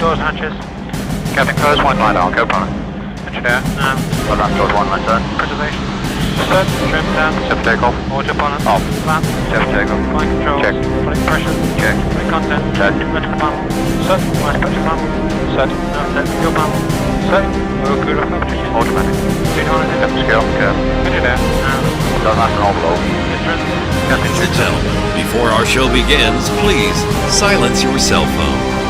doors and hatches. Captain Close, one line down, go pilot. Engineer, Well, that's doors one line, sir. preservation. Set, trim down. Set for takeoff. Autopilot. Off. Flat. Set for takeoff. Flight controls. Check. Flight pressure. Check. Flight content. Set. Electrical panel. Set. Flight spectrum panel. Set. Set. Fuel panel. Set. Oil cooler oxygen. Automatic. Speed harness. Captain Scale, curve. Engineer, Don't last an envelope. instruments. Captain Ladies and gentlemen, before our show begins, please silence your cell phone.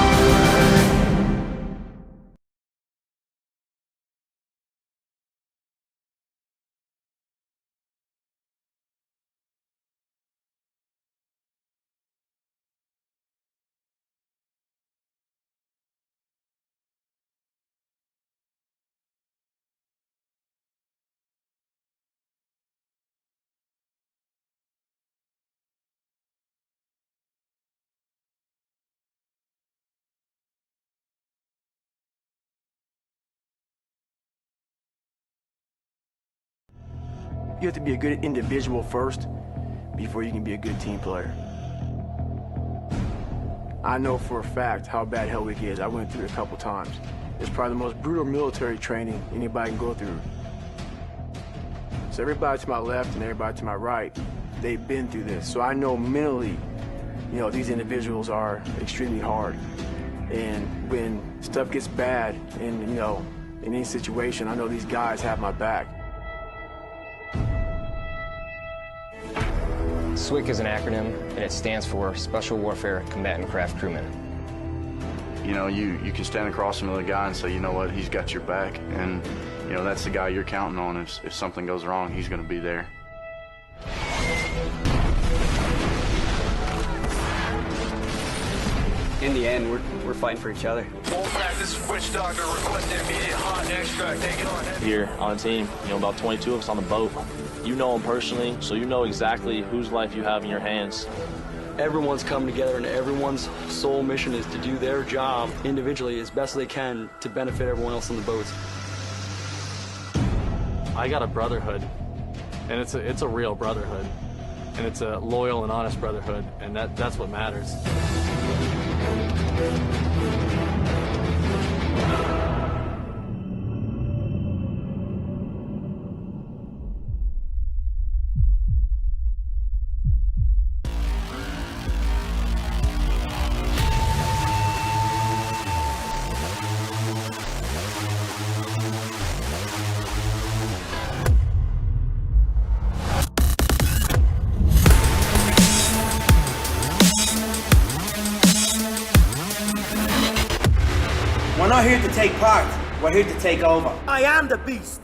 You have to be a good individual first before you can be a good team player. I know for a fact how bad Hell Week is. I went through it a couple times. It's probably the most brutal military training anybody can go through. So everybody to my left and everybody to my right, they've been through this. So I know mentally, these individuals are extremely hard. And when stuff gets bad and, in any situation, I know these guys have my back. SWCC is an acronym, and it stands for Special Warfare Combatant Craft Crewman. You can stand across from another guy and say, you know what, he's got your back, and that's the guy you're counting on. If something goes wrong, he's going to be there. In the end, we're fighting for each other. This is Witch Doctor requesting immediate hot extract. Take it on. Here on a team, about 22 of us on the boat. You know them personally, so you know exactly whose life you have in your hands. Everyone's come together, and everyone's sole mission is to do their job individually as best they can to benefit everyone else on the boats. I got a brotherhood, and it's a real brotherhood, and it's a loyal and honest brotherhood, and that's what matters. We're not here to take part, we're here to take over. I am the beast.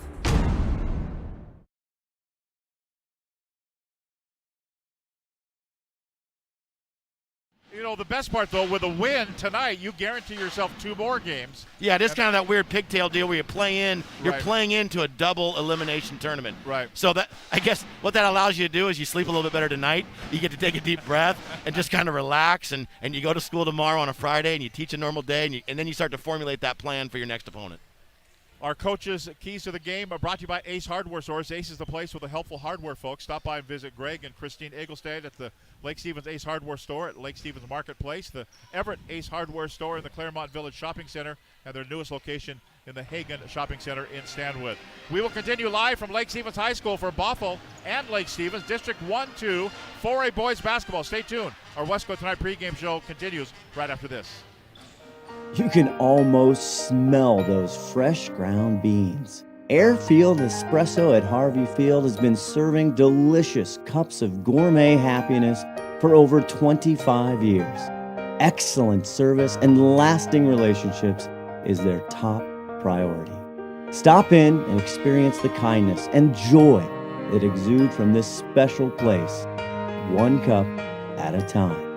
The best part, though, with a win tonight, you guarantee yourself 2 more games. Yeah, it is kind of that weird pigtail deal where you're Right. playing into a double elimination tournament. Right. So that, I guess what that allows you to do is you sleep a little bit better tonight. You get to take a deep breath and just kind of relax, and you go to school tomorrow on a Friday and you teach a normal day, and then you start to formulate that plan for your next opponent. Our coaches' keys to the game are brought to you by Ace Hardware Stores. Ace is the place with the helpful hardware folks. Stop by and visit Greg and Christine Egelstad at the Lake Stevens Ace Hardware Store at Lake Stevens Marketplace, the Everett Ace Hardware Store in the Claremont Village Shopping Center, and their newest location in the Hagen Shopping Center in Stanwood. We will continue live from Lake Stevens High School for Bothell and Lake Stevens, District 1-2, 4A boys basketball. Stay tuned. Our Westco Tonight pregame show continues right after this. You can almost smell those fresh ground beans. Airfield Espresso at Harvey Field has been serving delicious cups of gourmet happiness for over 25 years. Excellent service and lasting relationships is their top priority. Stop in and experience the kindness and joy that exude from this special place, one cup at a time.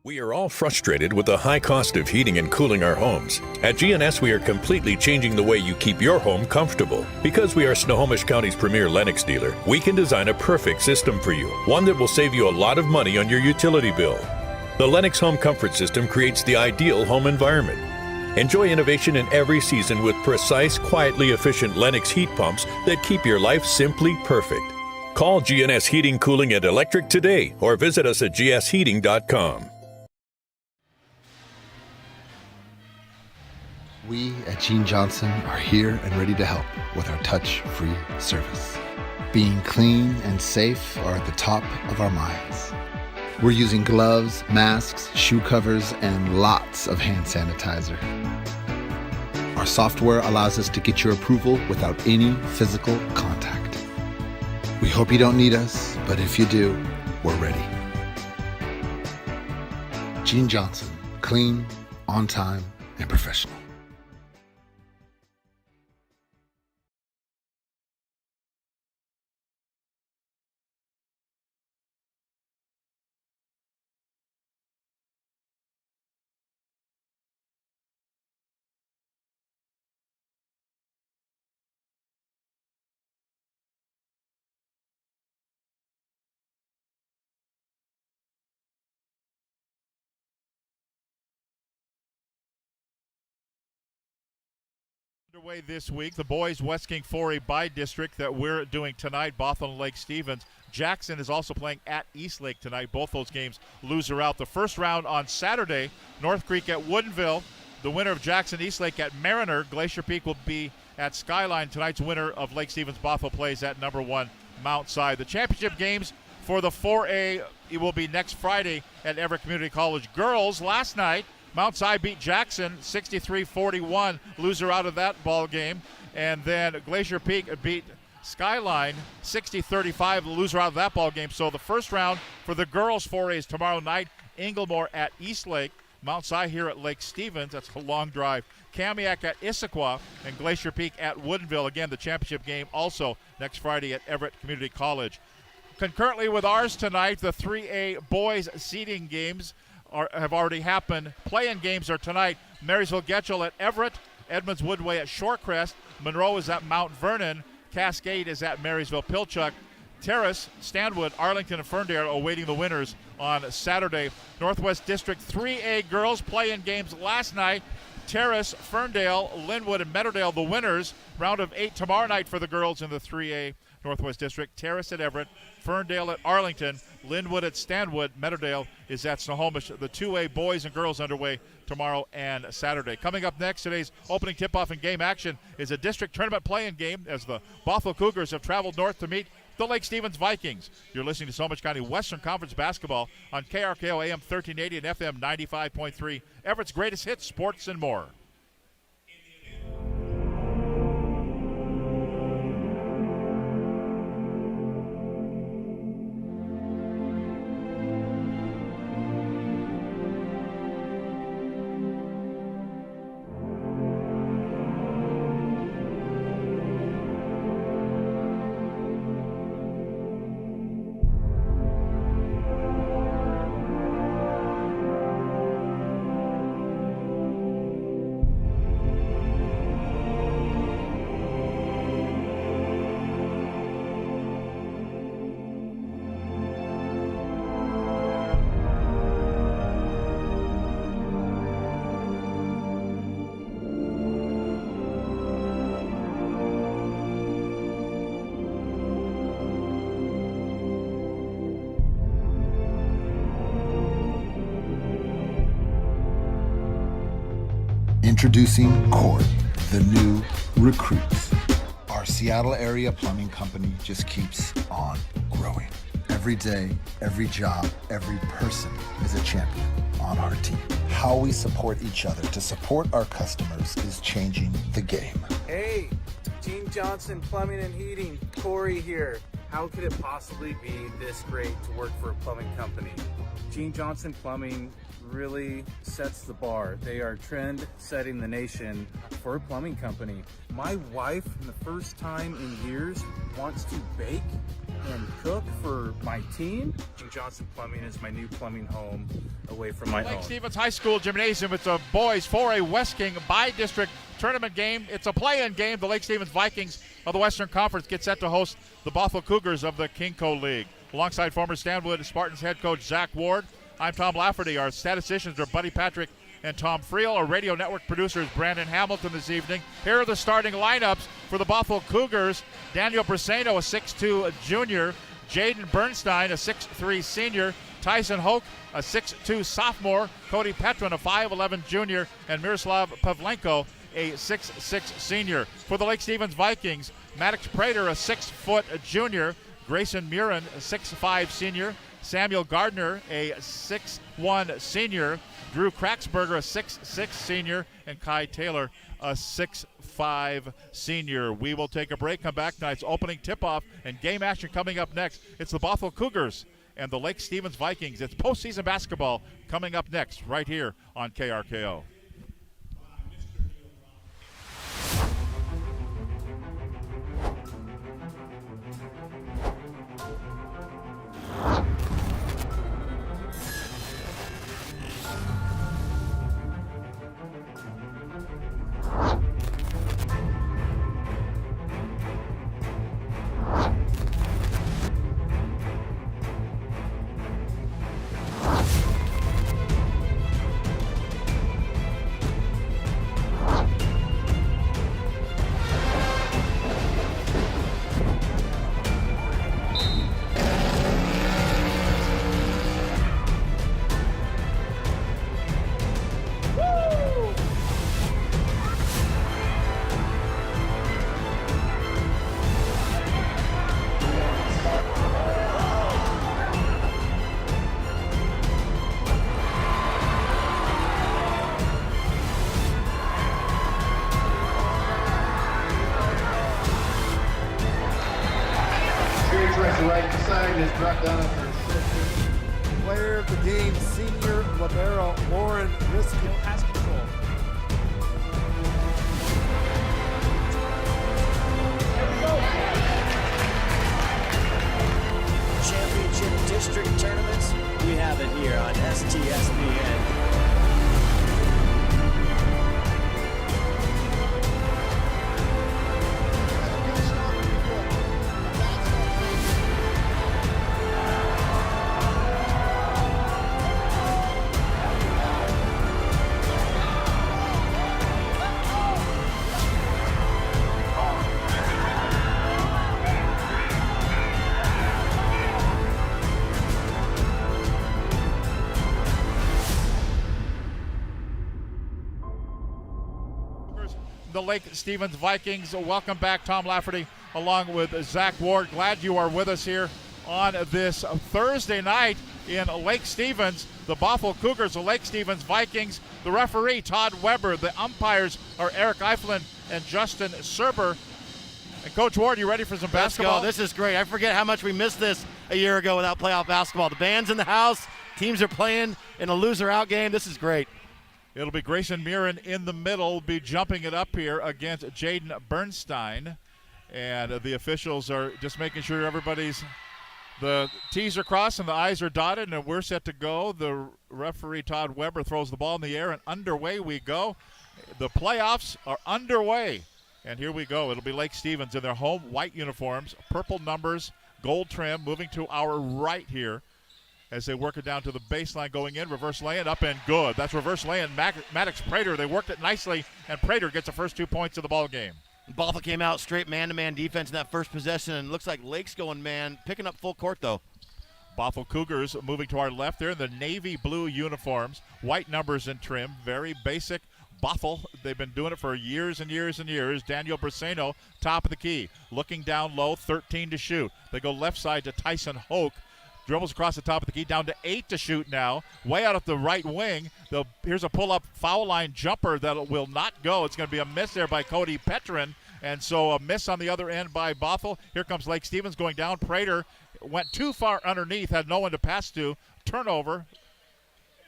We are all frustrated with the high cost of heating and cooling our homes. At GNS, we are completely changing the way you keep your home comfortable. Because we are Snohomish County's premier Lennox dealer, we can design a perfect system for you, one that will save you a lot of money on your utility bill. The Lennox Home Comfort System creates the ideal home environment. Enjoy innovation in every season with precise, quietly efficient Lennox heat pumps that keep your life simply perfect. Call GNS Heating, Cooling, and Electric today or visit us at gsheating.com. We at Gene Johnson are here and ready to help with our touch-free service. Being clean and safe are at the top of our minds. We're using gloves, masks, shoe covers, and lots of hand sanitizer. Our software allows us to get your approval without any physical contact. We hope you don't need us, but if you do, we're ready. Gene Johnson, clean, on time, and professional. Underway this week, the boys West King 4A by district that we're doing tonight, Bothell and Lake Stevens. Jackson is also playing at Eastlake tonight. Both those games loser out. The first round on Saturday, North Creek at Woodinville. The winner of Jackson Eastlake at Mariner. Glacier Peak will be at Skyline. Tonight's winner of Lake Stevens Bothell plays at number 1 Mount Si. The championship games for the 4A it will be next Friday at Everett Community College. Girls, last night, Mount Si beat Jackson 63-41, loser out of that ball game. And then Glacier Peak beat Skyline 60-35, loser out of that ball game. So the first round for the girls 4A is tomorrow night. Inglemore at Eastlake, Mount Si here at Lake Stevens. That's a long drive. Kamiak at Issaquah, and Glacier Peak at Woodinville. Again, the championship game also next Friday at Everett Community College. Concurrently with ours tonight, the 3A boys seeding games have already happened. Play-in games are tonight. Marysville-Getchell at Everett, Edmonds Woodway at Shorecrest, Monroe is at Mount Vernon, Cascade is at Marysville-Pilchuck, Terrace, Stanwood, Arlington, and Ferndale awaiting the winners on Saturday. Northwest District 3A girls play-in games last night. Terrace, Ferndale, Linwood, and Meadowdale the winners. Round of 8 tomorrow night for the girls in the 3A Northwest District. Terrace at Everett, Ferndale at Arlington, Linwood at Stanwood, Meadowdale is at Snohomish. The 2A boys and girls underway tomorrow and Saturday. Coming up next, today's opening tip-off and game action is a district tournament play-in game as the Bothell Cougars have traveled north to meet the Lake Stevens Vikings. You're listening to Snohomish County Western Conference basketball on KRKO AM 1380 and FM 95.3. Everett's greatest hits, sports, and more. Introducing Cord, the new recruits. Our Seattle area plumbing company just keeps on growing. Every day, every job, every person is a champion on our team. How we support each other to support our customers is changing the game. Hey, Gene Johnson Plumbing and Heating, Corey here. How could it possibly be this great to work for a plumbing company? Gene Johnson Plumbing really sets the bar. They are trend-setting the nation for a plumbing company. My wife, for the first time in years, wants to bake and cook for my team. Gene Johnson Plumbing is my new plumbing home away from my Lake home. Stevens High School Gymnasium. It's a boys 4A West King by-district tournament game. It's a play-in game. The Lake Stevens Vikings of the Western Conference get set to host the Bothell Cougars of the Kingco League. Alongside former Stanwood Spartans head coach Zach Ward, I'm Tom Lafferty. Our statisticians are Buddy Patrick and Tom Friel. Our radio network producer is Brandon Hamilton this evening. Here are the starting lineups for the Bothell Cougars. Daniel Briseno, a 6'2 junior. Jaden Bernstein, a 6'3 senior. Tyson Hoke, a 6'2 sophomore. Cody Petron, a 5'11 junior. And Miroslav Pavlenko, a 6'6 senior. For the Lake Stevens Vikings, Maddox Prater, a 6-foot junior. Grayson Murin, a 6'5 senior. Samuel Gardner, a 6'1 senior. Drew Kraxberger, a 6'6 senior. And Kai Taylor, a 6'5 senior. We will take a break, come back. Tonight's opening tip-off and game action coming up next. It's the Bothell Cougars and the Lake Stevens Vikings. It's postseason basketball coming up next right here on KRKO. Player of the game, senior libero Lauren Riskill has control. Championship district tournaments, we have it here on STSPN. The Lake Stevens Vikings. Welcome back, Tom Lafferty, along with Zach Ward. Glad you are with us here on this Thursday night in Lake Stevens. The Bothell Cougars, the Lake Stevens Vikings. The referee, Todd Weber. The umpires are Eric Eiflin and Justin Serber. And Coach Ward, you ready for some basketball? Let's go. This is great. I forget how much we missed this a year ago without playoff basketball. The band's in the house. Teams are playing in a loser-out game. This is great. It'll be Grayson Murin in the middle, be jumping it up here against Jaden Bernstein. And the officials are just making sure the T's are crossed and the I's are dotted, and we're set to go. The referee, Todd Weber, throws the ball in the air, and underway we go. The playoffs are underway. And here we go. It'll be Lake Stevens in their home white uniforms, purple numbers, gold trim, moving to our right here as they work it down to the baseline, going in, reverse lay-in, up and good. That's reverse lay-in. Maddox Prater, they worked it nicely, and Prater gets the first 2 points of the ball game. Bothell came out straight man-to-man defense in that first possession, and looks like Lake's going man, picking up full court, though. Bothell Cougars moving to our left there in the navy blue uniforms, white numbers in trim, very basic. Bothell, they've been doing it for years and years and years. Daniel Braceno, top of the key, looking down low, 13 to shoot. They go left side to Tyson Hoke. Dribbles across the top of the key, down to 8 to shoot now. Way out of the right wing. Here's a pull-up foul line jumper that will not go. It's going to be a miss there by Cody Petrin. And so a miss on the other end by Bothell. Here comes Lake Stevens going down. Prater went too far underneath, had no one to pass to. Turnover.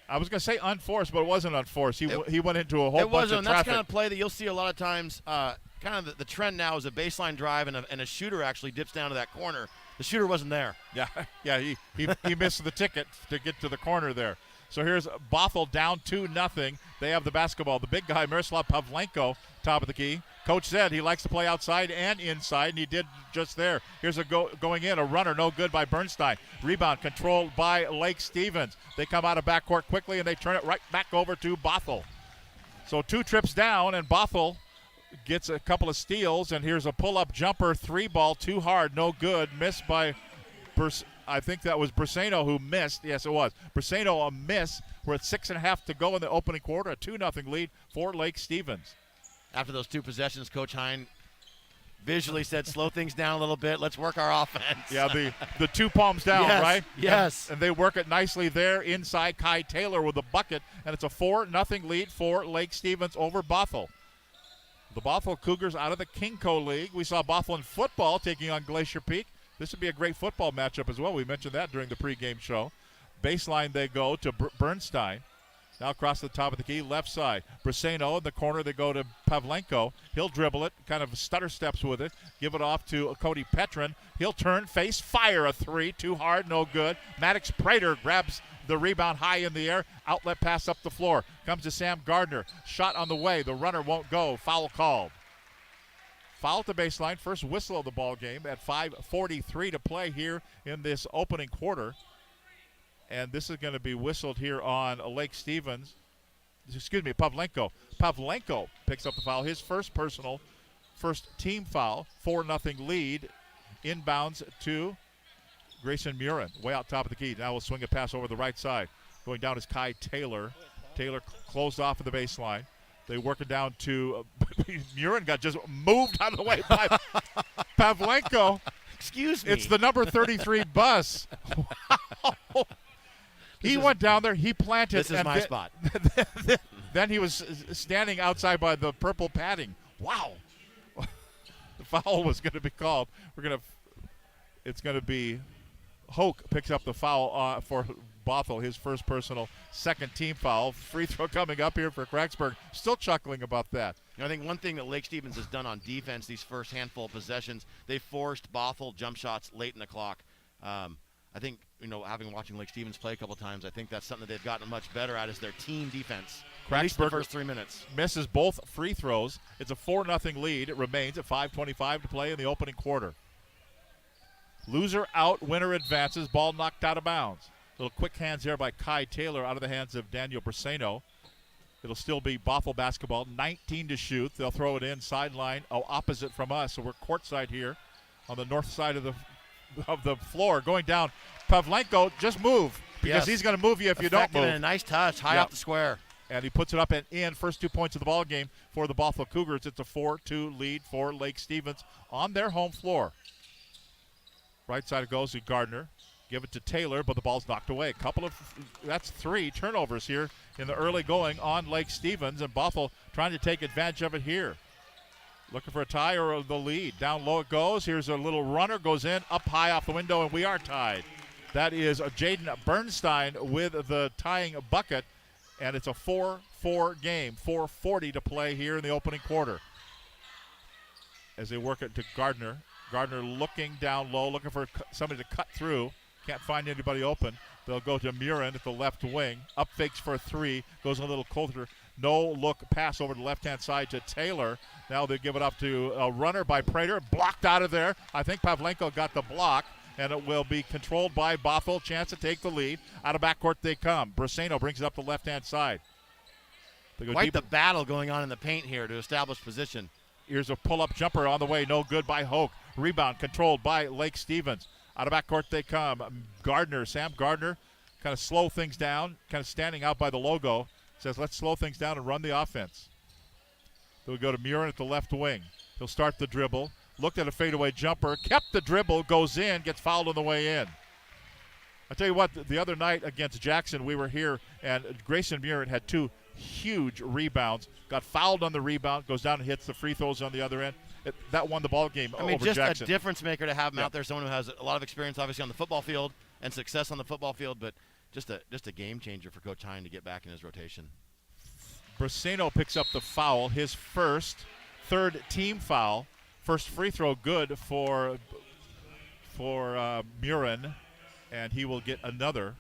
I was going to say unforced, but it wasn't unforced. He went into a whole bunch of traffic. That's kind of play that you'll see a lot of times. Kind of the trend now is a baseline drive, and a shooter actually dips down to that corner. The shooter wasn't there. Yeah, he missed the ticket to get to the corner there. So here's Bothell down 2-0. They have the basketball. The big guy, Miroslav Pavlenko, top of the key. Coach said he likes to play outside and inside, and he did just there. Here's going in, a runner, no good by Bernstein. Rebound controlled by Lake Stevens. They come out of backcourt quickly, and they turn it right back over to Bothell. So 2 trips down, and Bothell gets a couple of steals, and here's a pull-up jumper, 3-ball, too hard, no good, missed by, I think that was Braceno who missed. Yes, it was. Braceno a miss. We're at 6.5 to go in the opening quarter, a 2-0 lead for Lake Stevens. after those 2 possessions, Coach Hine visually said, slow things down a little bit. Let's work our offense. Yeah, the 2 palms down, yes, right? Yes. And they work it nicely there inside. Kai Taylor with the bucket, and it's a 4-0 lead for Lake Stevens over Bothell. The Bothell Cougars out of the Kingco League. We saw Bothell in football taking on Glacier Peak. This would be a great football matchup as well. We mentioned that during the pregame show. Baseline they go to Bernstein. Now across the top of the key, left side. Briseno in the corner, they go to Pavlenko. He'll dribble it, kind of stutter steps with it. Give it off to Cody Petrin. He'll turn, face, fire a 3. Too hard, no good. Maddox Prater grabs the rebound high in the air. Outlet pass up the floor. Comes to Sam Gardner. Shot on the way. The runner won't go. Foul called. Foul at the baseline. First whistle of the ball game at 5:43 to play here in this opening quarter. And this is going to be whistled here on Lake Stevens. Pavlenko. Pavlenko picks up the foul. His first team foul. 4-0 lead. Inbounds to Grayson Murin. Way out top of the key. Now we'll swing a pass over the right side. Going down is Kai Taylor. Taylor closed off of the baseline. They work it down to Murin got just moved out of the way by Pavlenko. Excuse me. It's the number 33 bus. Wow. He went down there. He planted. This is my spot. Then he was standing outside by the purple padding. Wow. The foul was going to be called. It's going to be Hoke picks up the foul for Bothell, his first personal, second team foul. Free throw coming up here for Kragsburg. Still chuckling about that. I think one thing that Lake Stevens has done on defense these first handful of possessions, they forced Bothell jump shots late in the clock. I think, having watching Lake Stevens play a couple times, I think that's something that they've gotten much better at is their team defense. At least the first 3 minutes. Misses both free throws. It's a 4-0 lead. It remains at 5:25 to play in the opening quarter. Loser out, winner advances. Ball knocked out of bounds. Little quick hands there by Kai Taylor out of the hands of Daniel Briseno. It'll still be Bothell basketball. 19 to shoot. They'll throw it in sideline opposite from us. So we're courtside here on the north side of the floor. Going down, Pavlenko, just move because he's going to move you if you don't move. And a nice touch, high off the square. And he puts it up and in. First 2 points of the ball game for the Bothell Cougars. It's a 4-2 lead for Lake Stevens on their home floor. Right side it goes to Gardner. Give it to Taylor, but the ball's knocked away. That's 3 turnovers here in the early going on Lake Stevens, and Bothell trying to take advantage of it here. Looking for a tie or the lead. Down low it goes. Here's a little runner, goes in, up high off the window, and we are tied. That is Jaden Bernstein with the tying bucket, and it's a 4-4 game. 4:40 to play here in the opening quarter. As they work it to Gardner. Gardner looking down low, looking for somebody to cut through. Can't find anybody open. They'll go to Murin at the left wing. Up fakes for a 3. Goes a little closer. No look pass over the left-hand side to Taylor. Now they give it up to a runner by Prater. Blocked out of there. I think Pavlenko got the block, and it will be controlled by Bothell. Chance to take the lead. Out of backcourt they come. Briseno brings it up the left-hand side. Quite the battle going on in the paint here to establish position. Here's a pull-up jumper on the way. No good by Hoke. Rebound controlled by Lake Stevens. Out of backcourt they come. Sam Gardner, kind of slow things down, kind of standing out by the logo. Says, let's slow things down and run the offense. Then we go to Murin at the left wing. He'll start the dribble. Looked at a fadeaway jumper. Kept the dribble. Goes in. Gets fouled on the way in. I tell you what, the other night against Jackson, we were here, and Grayson Murin had 2 huge rebounds. Got fouled on the rebound. Goes down and hits the free throws on the other end. That won the ball game over just Jackson. A difference maker to have him out there, someone who has a lot of experience, obviously, on the football field and success on the football field, but just a game changer for Coach Hine to get back in his rotation. Briseno picks up the foul, his third team foul. First free throw good for Murin, and he will get another.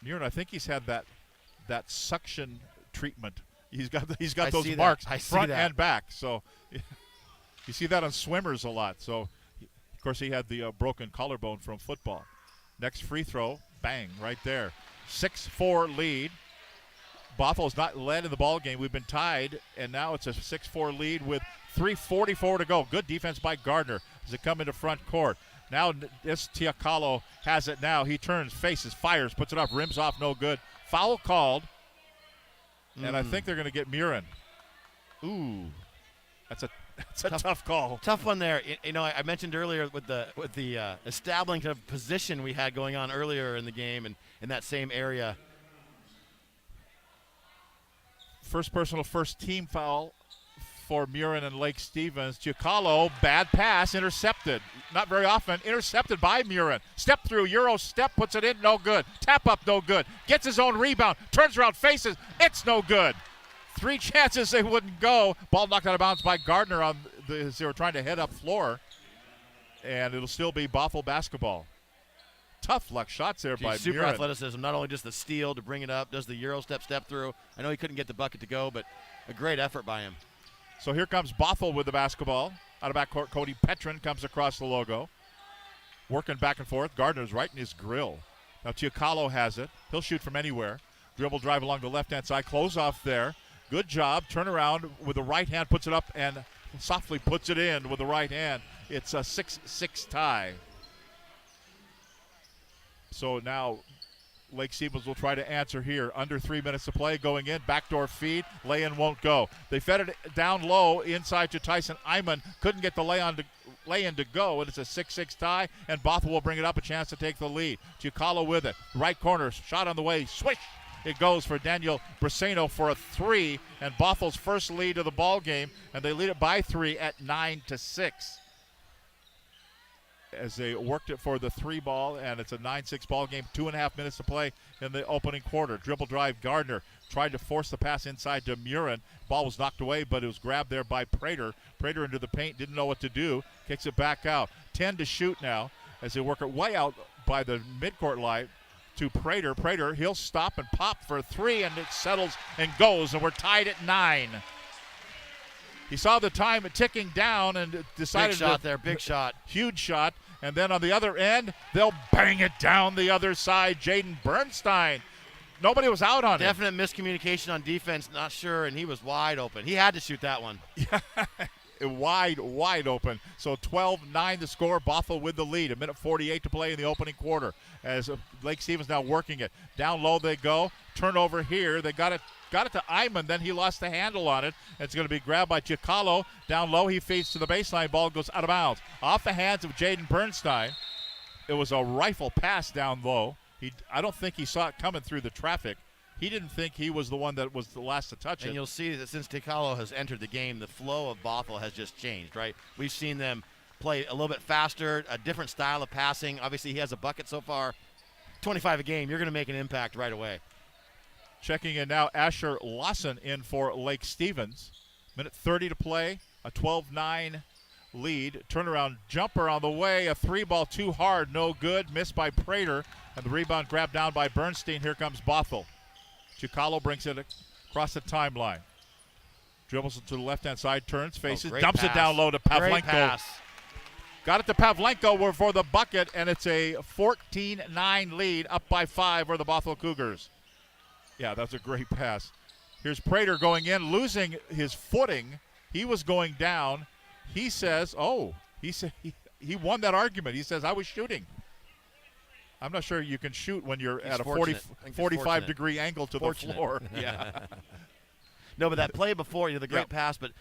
Murin, I think he's had that suction treatment. He's got those marks front and back. So you see that on swimmers a lot. So of course he had the broken collarbone from football. Next free throw, bang, right there. 6-4 lead. Bothell's not led in the ball game. We've been tied, and now it's a 6-4 lead with 3:44 to go. Good defense by Gardner as it come into front court. Now this Tiacalo has it now. He turns, faces, fires, puts it up, rims off, no good. Foul called. And I think they're going to get Murin. Ooh, that's a tough call. Tough one there. You know, I mentioned earlier with the establishing of position we had going on earlier in the game and in that same area. First personal, first team foul for Murin and Lake Stevens. Giaccalo, bad pass, intercepted. Not very often, intercepted by Murin. Step through, Euro step, puts it in, no good. Tap up, no good. Gets his own rebound, turns around, faces, it's no good. 3 chances they wouldn't go. Ball knocked out of bounds by Gardner as they were trying to head up floor. And it'll still be Bothell basketball. Tough luck shots there by Super Murin. athleticism, not only just the steal to bring it up, does the Euro step through. I know he couldn't get the bucket to go, but a great effort by him. So here comes Bothell with the basketball. Out of backcourt, Cody Petrin comes across the logo. Working back and forth. Gardner's right in his grill. Now Giaccalo has it. He'll shoot from anywhere. Dribble drive along the left-hand side. Close off there. Good job. Turn around with the right hand. Puts it up and softly puts it in with the right hand. It's a 6-6 tie. So now Lake Stevens will try to answer here. Under 3 minutes to play. Going in. Backdoor feed. Lay-in won't go. They fed it down low inside to Tyson Iman. Couldn't get the lay-in to go. And it's a 6-6 tie. And Bothell will bring it up. A chance to take the lead. Giaccalo with it. Right corner. Shot on the way. Swish. It goes for Daniel Briseno for a 3. And Bothell's first lead of the ball game. And they lead it by 3 at 9-6. As they worked it for the 3 ball, and it's a 9-6 ball game. 2.5 minutes to play in the opening quarter. Dribble drive, Gardner tried to force the pass inside to Murin. Ball was knocked away, but it was grabbed there by Prater. Prater into the paint, didn't know what to do. Kicks it back out. 10 to shoot now as they work it way out by the midcourt line to Prater. Prater, he'll stop and pop for a 3, and it settles and goes, and we're tied at 9. He saw the time ticking down and decided big shot there, big shot. Huge shot. And then on the other end, they'll bang it down the other side. Jaden Bernstein. Nobody was out on it. Definite miscommunication on defense, not sure, and he was wide open. He had to shoot that one. Yeah, wide open. So 12-9 the score. Bothell with the lead. 1:48 to play in the opening quarter. As Lake Stevens now working it. Down low they go. Turnover here. They got it to Iman, then he lost the handle on it. It's going to be grabbed by Giaccalo. Down low, he feeds to the baseline. Ball goes out of bounds. Off the hands of Jaden Bernstein. It was a rifle pass down low. I don't think he saw it coming through the traffic. He didn't think he was the one that was the last to touch it. And you'll see that since Giaccalo has entered the game, the flow of Bothell has just changed, right? We've seen them play a little bit faster, a different style of passing. Obviously, he has a bucket so far. 25 a game, you're going to make an impact right away. Checking in now, Asher Lawson in for Lake Stevens. 1:30 to play, a 12-9 lead. Turnaround jumper on the way, a 3-ball too hard, no good. Missed by Prater, and the rebound grabbed down by Bernstein. Here comes Bothell. Giaccalo brings it across the timeline. Dribbles it to the left-hand side, turns, faces, dumps it down low to Pavlenko. Got it to Pavlenko for the bucket, and it's a 14-9 lead, up by 5 for the Bothell Cougars. Yeah, that's a great pass. Here's Prater going in, losing his footing. He was going down. He says, he won that argument. He says, I was shooting. I'm not sure you can shoot when you're at a 45-degree angle to the floor. Yeah. No, but that play before, the great pass, but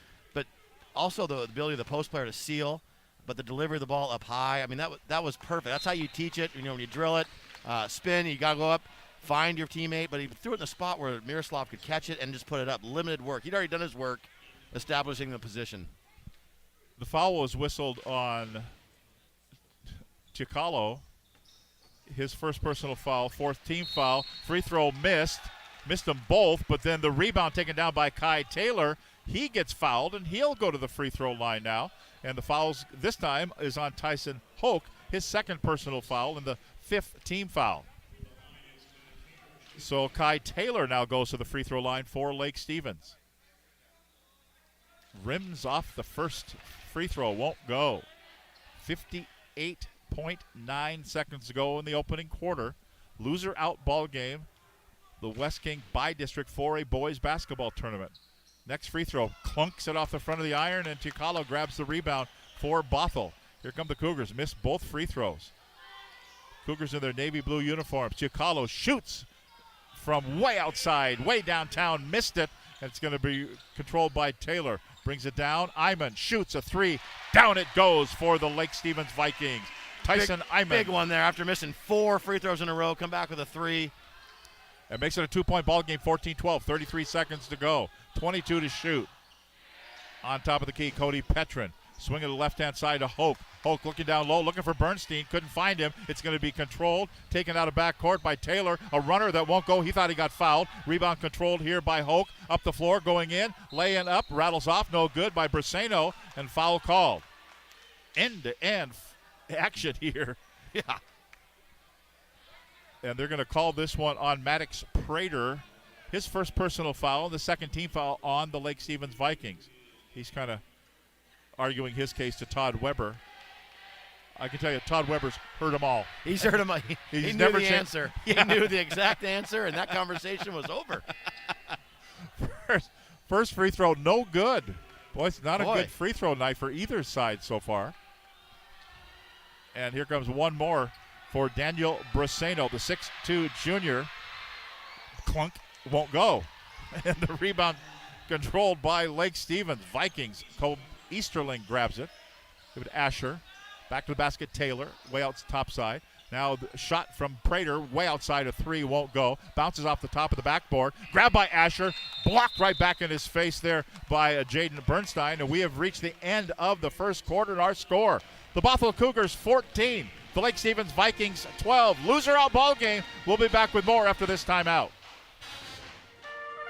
also the ability of the post player to seal, but the delivery of the ball up high. I mean, that was perfect. That's how you teach it. When you drill it, spin, you got to go up. Find your teammate, but he threw it in a spot where Miroslav could catch it and just put it up. Limited work. He'd already done his work establishing the position. The foul was whistled on Giaccalo. His first personal foul, 4th team foul. Free throw missed. Missed them both, but then the rebound taken down by Kai Taylor. He gets fouled, and he'll go to the free throw line now. And the fouls this time is on Tyson Hoke, his 2nd personal foul and the 5th team foul. So Kai Taylor now goes to the free throw line for Lake Stevens. Rims off the first free throw, won't go. 58.9 seconds to go in the opening quarter. Loser out ball game. The West King bi-district for a boys basketball tournament. Next free throw, clunks it off the front of the iron, and Giaccalo grabs the rebound for Bothell. Here come the Cougars, missed both free throws. Cougars in their navy blue uniforms. Giaccalo shoots from way outside, way downtown, missed it, and it's going to be controlled by Taylor. Brings it down. Iman shoots a three. Down it goes for the Lake Stevens Vikings. Tyson Iman. Big one there after missing 4 free throws in a row. Come back with a 3. It makes it a 2-point ball game, 14-12, 33 seconds to go. 22 to shoot. On top of the key, Cody Petrin. Swing to the left-hand side to Hoke. Hoke looking down low, looking for Bernstein. Couldn't find him. It's going to be controlled. Taken out of backcourt by Taylor. A runner that won't go. He thought he got fouled. Rebound controlled here by Hoke. Up the floor, going in. Laying up. Rattles off. No good by Briseno. And foul called. End-to-end action here. Yeah. And they're going to call this one on Maddox Prater. His first personal foul, the second team foul on the Lake Stevens Vikings. He's kind of arguing his case to Todd Weber. I can tell you, Todd Weber's heard them all. He's heard them all. He knew the answer. Yeah. He knew the exact answer, and that conversation was over. First free throw, no good. Boy, it's not a good free throw night for either side so far. And here comes one more for Daniel Briseno, the 6'2 junior. Clunk, won't go. And the rebound controlled by Lake Stevens. Vikings, Cole Easterling grabs it. Give it to Asher. Back to the basket, Taylor, way out top side. Now the shot from Prater, way outside, a 3, won't go. Bounces off the top of the backboard. Grabbed by Asher. Blocked right back in his face there by Jaden Bernstein. And we have reached the end of the first quarter and our score. The Bothell Cougars 14. The Lake Stevens Vikings 12. Loser out ball game. We'll be back with more after this timeout.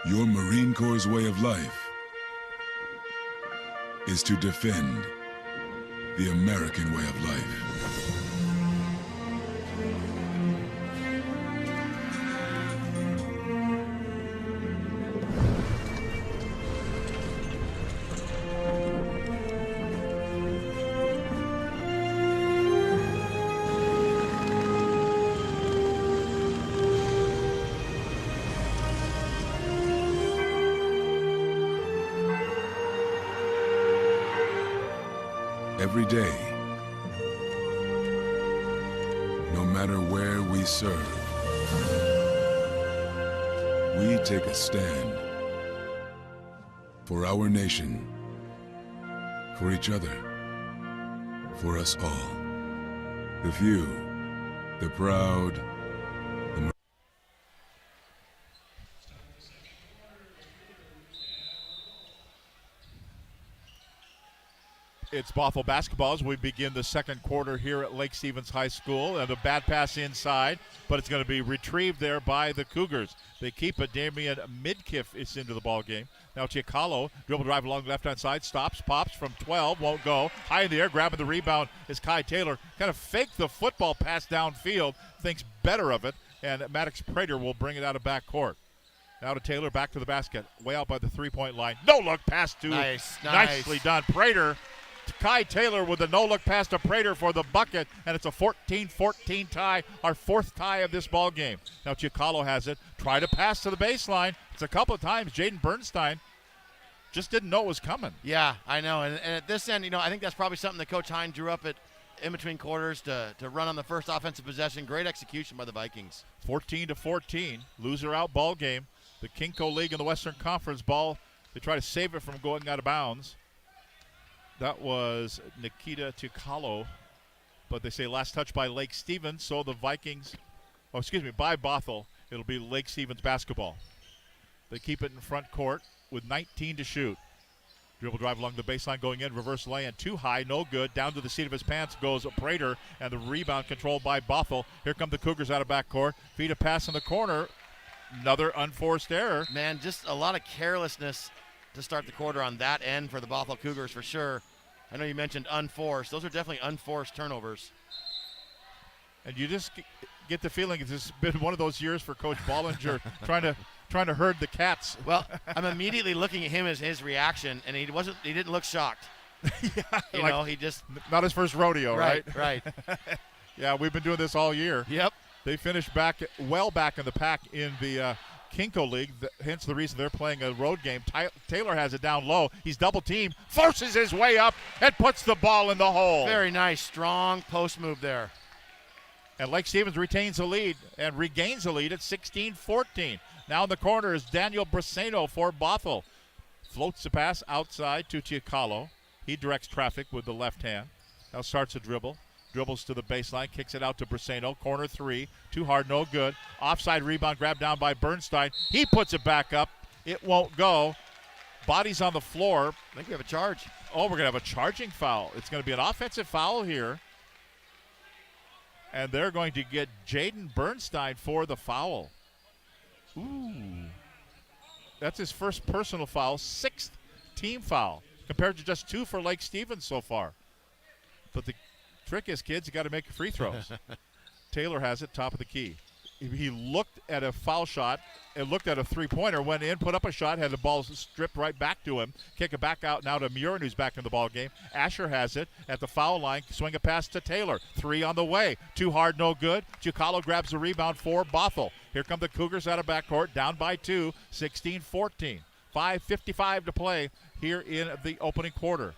Your Marine Corps' way of life is to defend the American way of life. Every day, no matter where we serve, we take a stand for our nation, for each other, for us all. The few, the proud, the It's Bothell basketball as we begin the second quarter here at Lake Stevens High School. And a bad pass inside, but it's going to be retrieved there by the Cougars. They keep it. Damian Midkiff is into the ball game. Now Chiacalo, dribble drive along the left-hand side, stops, pops from 12, won't go. High in the air, grabbing the rebound is Kai Taylor. Kind of faked the football pass downfield, thinks better of it, and Maddox Prater will bring it out of backcourt. Now to Taylor, back to the basket, way out by the three-point line. No look pass to nicely done. Prater. Kai Taylor with a no-look pass to Prater for the bucket, and it's a 14-14 tie, our fourth tie of this ball game. Now Chiacalo has it. Try to pass to the baseline. It's a couple of times. Jaden Bernstein just didn't know it was coming. Yeah, I know. And at this end, I think that's probably something that Coach Hine drew up at in between quarters to run on the first offensive possession. Great execution by the Vikings. 14-14, loser out ball game. The Kinko League in the Western Conference ball, they try to save it from going out of bounds. That was Nikita Chiacalo, but they say last touch by Lake Stevens, so the Vikings, by Bothell, it'll be Lake Stevens basketball. They keep it in front court with 19 to shoot. Dribble drive along the baseline going in, reverse lay-in, too high, no good. Down to the seat of his pants goes Prater, and the rebound controlled by Bothell. Here come the Cougars out of backcourt. Feed a pass in the corner. Another unforced error. Man, just a lot of carelessness to start the quarter on that end for the Bothell Cougars for sure. I know you mentioned unforced. Those are definitely unforced turnovers. And you just get the feeling this has been one of those years for Coach Bollinger trying to herd the cats. Well, I'm immediately looking at him as his reaction, and he didn't look shocked. Yeah, he just not his first rodeo, right? Right. Yeah, we've been doing this all year. Yep. They finished back in the pack in the Kinko League, hence the reason they're playing a road game. Taylor has it down low. He's double-teamed, forces his way up, and puts the ball in the hole. Very nice, strong post move there. And Lake Stevens retains the lead and regains the lead at 16-14. Now in the corner is Daniel Braceno for Bothell. Floats the pass outside to Chiacalo. He directs traffic with the left hand. Now starts a dribble. Dribbles to the baseline, kicks it out to Braceno. Corner three, too hard, no good. Offside rebound, grabbed down by Bernstein. He puts it back up. It won't go. Bodies on the floor. I think we have a charge. Oh, we're going to have a charging foul. It's going to be an offensive foul here. And they're going to get Jaden Bernstein for the foul. Ooh. That's his first personal foul, 6th team foul, compared to just 2 for Lake Stevens so far. But the trick is, kids, you got to make free throws. Taylor has it, top of the key. He looked at a foul shot and looked at a three-pointer, went in, put up a shot, had the ball stripped right back to him, kick it back out now to Murin, who's back in the ball game. Asher has it at the foul line, swing a pass to Taylor. 3 on the way. Too hard, no good. Chiacalo grabs the rebound for Bothell. Here come the Cougars out of backcourt, down by 2, 16-14. 5:55 to play here in the opening quarter.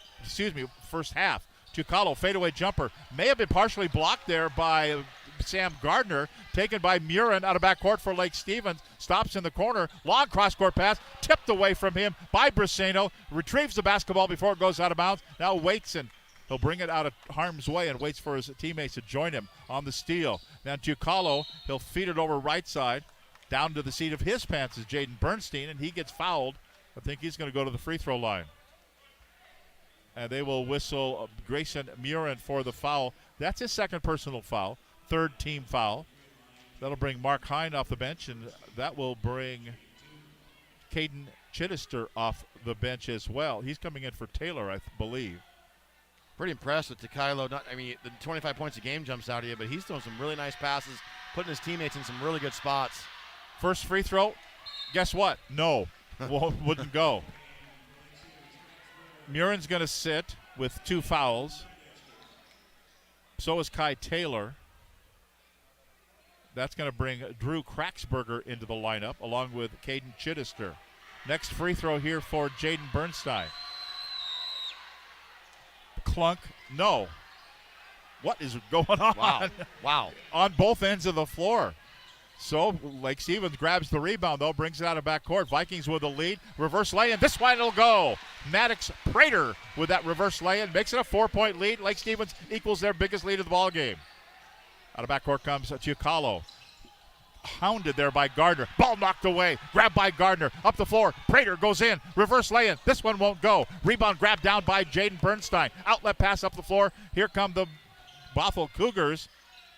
First half. Chiacalo, fadeaway jumper. May have been partially blocked there by Sam Gardner, taken by Murin out of backcourt for Lake Stevens. Stops in the corner. Long cross-court pass, tipped away from him by Braceno. Retrieves the basketball before it goes out of bounds. Now waits, and he'll bring it out of harm's way and waits for his teammates to join him on the steal. Now Chiacalo, he'll feed it over right side. Down to the seat of his pants is Jaden Bernstein, and he gets fouled. I think he's going to go to the free throw line. And they will whistle Grayson Murin for the foul. That's his second personal foul. 3rd team foul. That'll bring Mark Hine off the bench, and that will bring Caden Chittister off the bench as well. He's coming in for Taylor, I believe. Pretty impressed with Chiacalo. The 25 points a game jumps out of you, but he's throwing some really nice passes, putting his teammates in some really good spots. First free throw, guess what? No, wouldn't go. Murin's going to sit with 2 fouls. So is Kai Taylor. That's going to bring Drew Kraxberger into the lineup along with Caden Chittister. Next free throw here for Jaden Bernstein. Clunk, no. What is going on? Wow. On both ends of the floor. So Lake Stevens grabs the rebound, though, brings it out of backcourt. Vikings with the lead. Reverse lay-in. This one will go. Maddox Prater with that reverse lay-in. Makes it a 4-point lead. Lake Stevens equals their biggest lead of the ball game. Out of backcourt comes Chiacalo. Hounded there by Gardner. Ball knocked away. Grabbed by Gardner. Up the floor. Prater goes in. Reverse lay-in. This one won't go. Rebound grabbed down by Jaden Bernstein. Outlet pass up the floor. Here come the Bothell Cougars.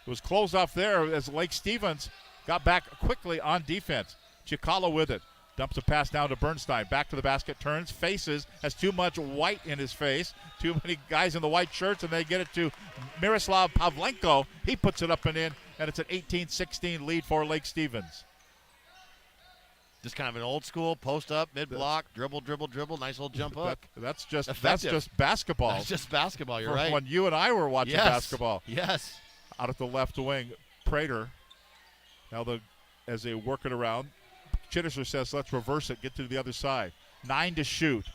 It was closed off there as Lake Stevens got back quickly on defense. Chiacalo with it. Dumps a pass down to Bernstein. Back to the basket. Turns. Faces. Has too much white in his face. Too many guys in the white shirts, and they get it to Miroslav Pavlenko. He puts it up and in, and it's an 18-16 lead for Lake Stevens. Just kind of an old school post up, mid block, dribble. Nice little jump hook. That's just Effective. basketball. That's just basketball. You're From right. when you and I were watching basketball. Yes. Out at the left wing, Prater. Now as they work it around, Chittister says, let's reverse it, get to the other side. 9 to shoot.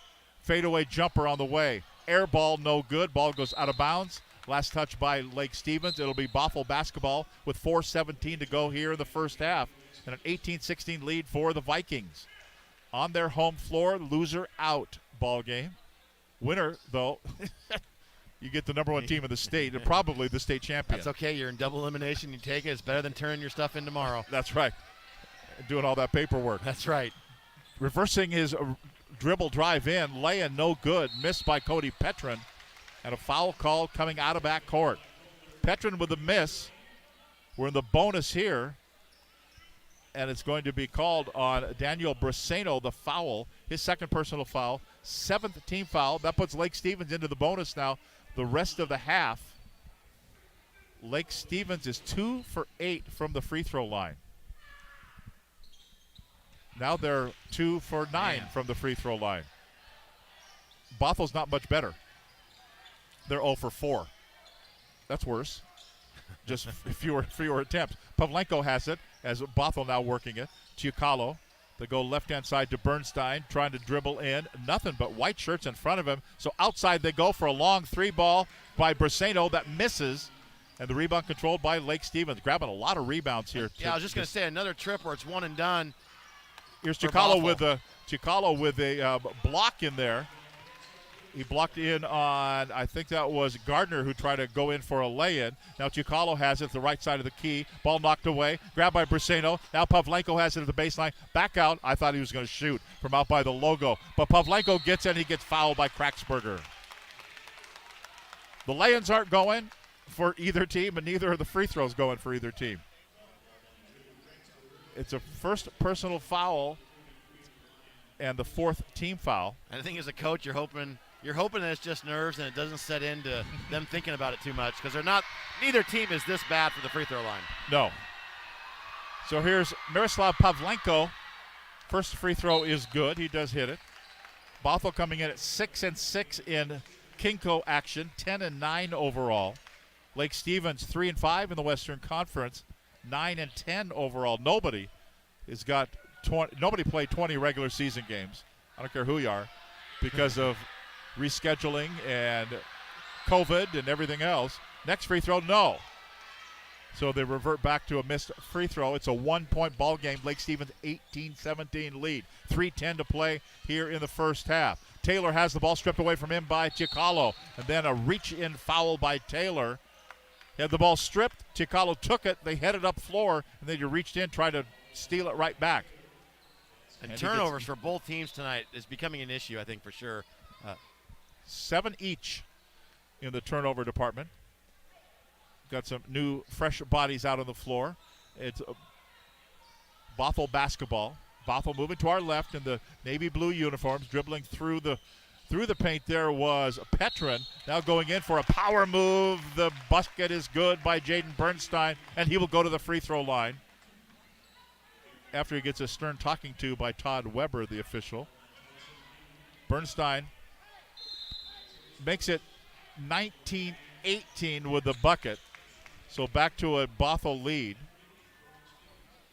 Fadeaway jumper on the way. Air ball, no good. Ball goes out of bounds. Last touch by Lake Stevens. It'll be Bothell basketball with 4:17 to go here in the first half. And an 18-16 lead for the Vikings. On their home floor, loser out ball game. Winner, though, you get the number 1 team in the state and probably the state champion. That's okay. You're in double elimination. You take it. It's better than turning your stuff in tomorrow. That's right. Doing all that paperwork. That's right. Reversing his dribble drive in. Lay-in no good. Missed by Cody Petrin. And a foul call coming out of backcourt. Petrin with a miss. We're in the bonus here. And it's going to be called on Daniel Braceno, the foul. His second personal foul. 7th team foul. That puts Lake Stevens into the bonus now. The rest of the half, Lake Stevens is 2 for 8 from the free throw line. Now they're 2 for 9 from the free throw line. Bothell's not much better. They're 0 for 4. That's worse. Just fewer attempts. Pavlenko has it as Bothell now working it. Chiacalo. They go left-hand side to Bernstein, trying to dribble in. Nothing but white shirts in front of him. So outside they go for a long 3 ball by Braceno that misses. And the rebound controlled by Lake Stevens, grabbing a lot of rebounds here. Yeah, I was just going to say another trip where it's one and done. Here's Chicalo with a block in there. He blocked in on, I think that was Gardner who tried to go in for a lay-in. Now Chicalo has it at the right side of the key. Ball knocked away. Grabbed by Briseno. Now Pavlenko has it at the baseline. Back out. I thought he was going to shoot from out by the logo. But Pavlenko gets in. He gets fouled by Kraxberger. The lay-ins aren't going for either team, and neither are the free throws going for either team. It's a first personal foul and the fourth team foul. And I think as a coach, you're hoping that it's just nerves and it doesn't set into them thinking about it too much, because neither team is this bad for the free throw line. No. So here's Miroslav Pavlenko. First free throw is good. He does hit it. Bothell coming in at 6-6 in Kinko action, 10-9 overall. Lake Stevens 3-5 in the Western Conference, 9-10 overall. Nobody played 20 regular season games. I don't care who you are, because of rescheduling and COVID and everything else. Next free throw, no. So they revert back to a missed free throw. It's a 1-point ball game. Lake Stevens 18-17 lead. 3:10 to play here in the first half. Taylor has the ball stripped away from him by Chicalo, and then a reach-in foul by Taylor. He had the ball stripped. Chicalo took it. They headed up floor, and then you reached in, tried to steal it right back. And turnovers for both teams tonight is becoming an issue, I think, for sure. 7 each in the turnover department. Got some new, fresh bodies out on the floor. It's Bothell basketball. Bothell moving to our left in the navy blue uniforms, dribbling through the paint. There was Petrin. Now going in for a power move. The bucket is good by Jaden Bernstein, and he will go to the free throw line after he gets a stern talking to by Todd Weber, the official. Bernstein makes it 19-18 with the bucket. So back to a Bothell lead.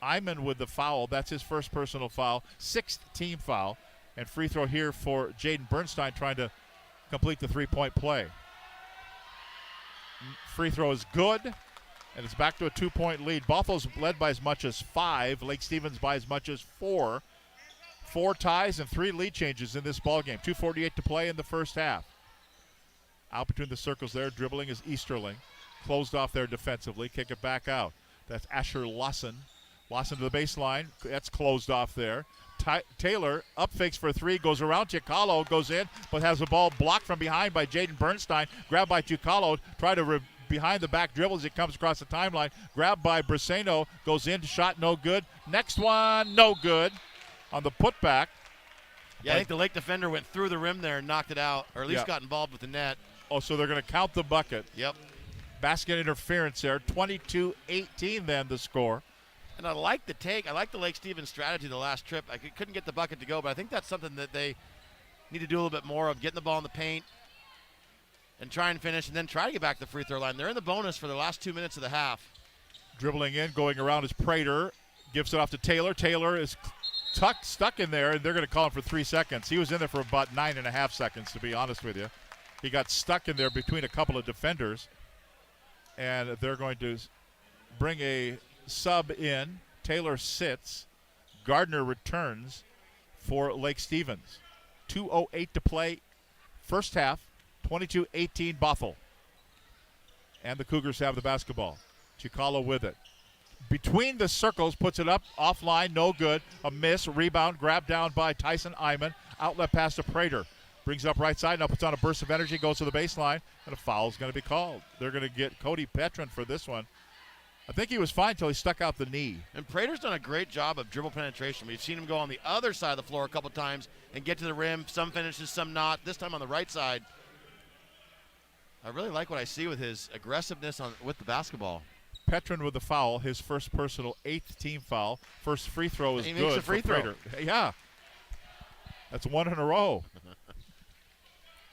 Iman with the foul. That's his first personal foul. 6th team foul. And free throw here for Jaden Bernstein trying to complete the three-point play. Free throw is good. And it's back to a 2-point lead. Bothell's led by as much as 5. Lake Stevens by as much as 4. 4 ties and 3 lead changes in this ballgame. 2:48 to play in the first half. Out between the circles there, dribbling is Easterling. Closed off there defensively. Kick it back out. That's Asher Lawson. Lawson to the baseline. That's closed off there. Taylor up fakes for 3, goes around Chicalo, goes in, but has the ball blocked from behind by Jaden Bernstein. Grabbed by Chicalo. Try to behind the back dribble as it comes across the timeline. Grabbed by Briseno. Goes in, shot no good. Next one, no good. On the putback. Yeah, I think the Lake defender went through the rim there and knocked it out, or at least got involved with the net. Oh, so they're going to count the bucket. Yep. Basket interference there. 22-18 then the score. And I like the take. I like the Lake Stevens strategy the last trip. I couldn't get the bucket to go, but I think that's something that they need to do a little bit more of, getting the ball in the paint and try and finish, and then try to get back to the free throw line. They're in the bonus for the last 2 minutes of the half. Dribbling in, going around is Prater. Gives it off to Taylor. Taylor is stuck in there, and they're going to call him for 3 seconds. He was in there for about 9.5 seconds, to be honest with you. He got stuck in there between a couple of defenders, and they're going to bring a sub in. Taylor sits. Gardner returns for Lake Stevens. 2:08 to play. First half, 22-18 Bothell. And the Cougars have the basketball. Chicalo with it. Between the circles, puts it up, offline, no good. A miss, rebound, grabbed down by Tyson Iman. Outlet pass to Prater. Brings it up right side, now puts on a burst of energy, goes to the baseline, and a foul is going to be called. They're going to get Cody Petrin for this one. I think he was fine until he stuck out the knee. And Prater's done a great job of dribble penetration. We've seen him go on the other side of the floor a couple times and get to the rim. Some finishes, some not. This time on the right side. I really like what I see with his aggressiveness with the basketball. Petrin with the foul, his first personal 8th team foul. First free throw is he good makes a free for throw. Prater. Yeah. That's 1 in a row.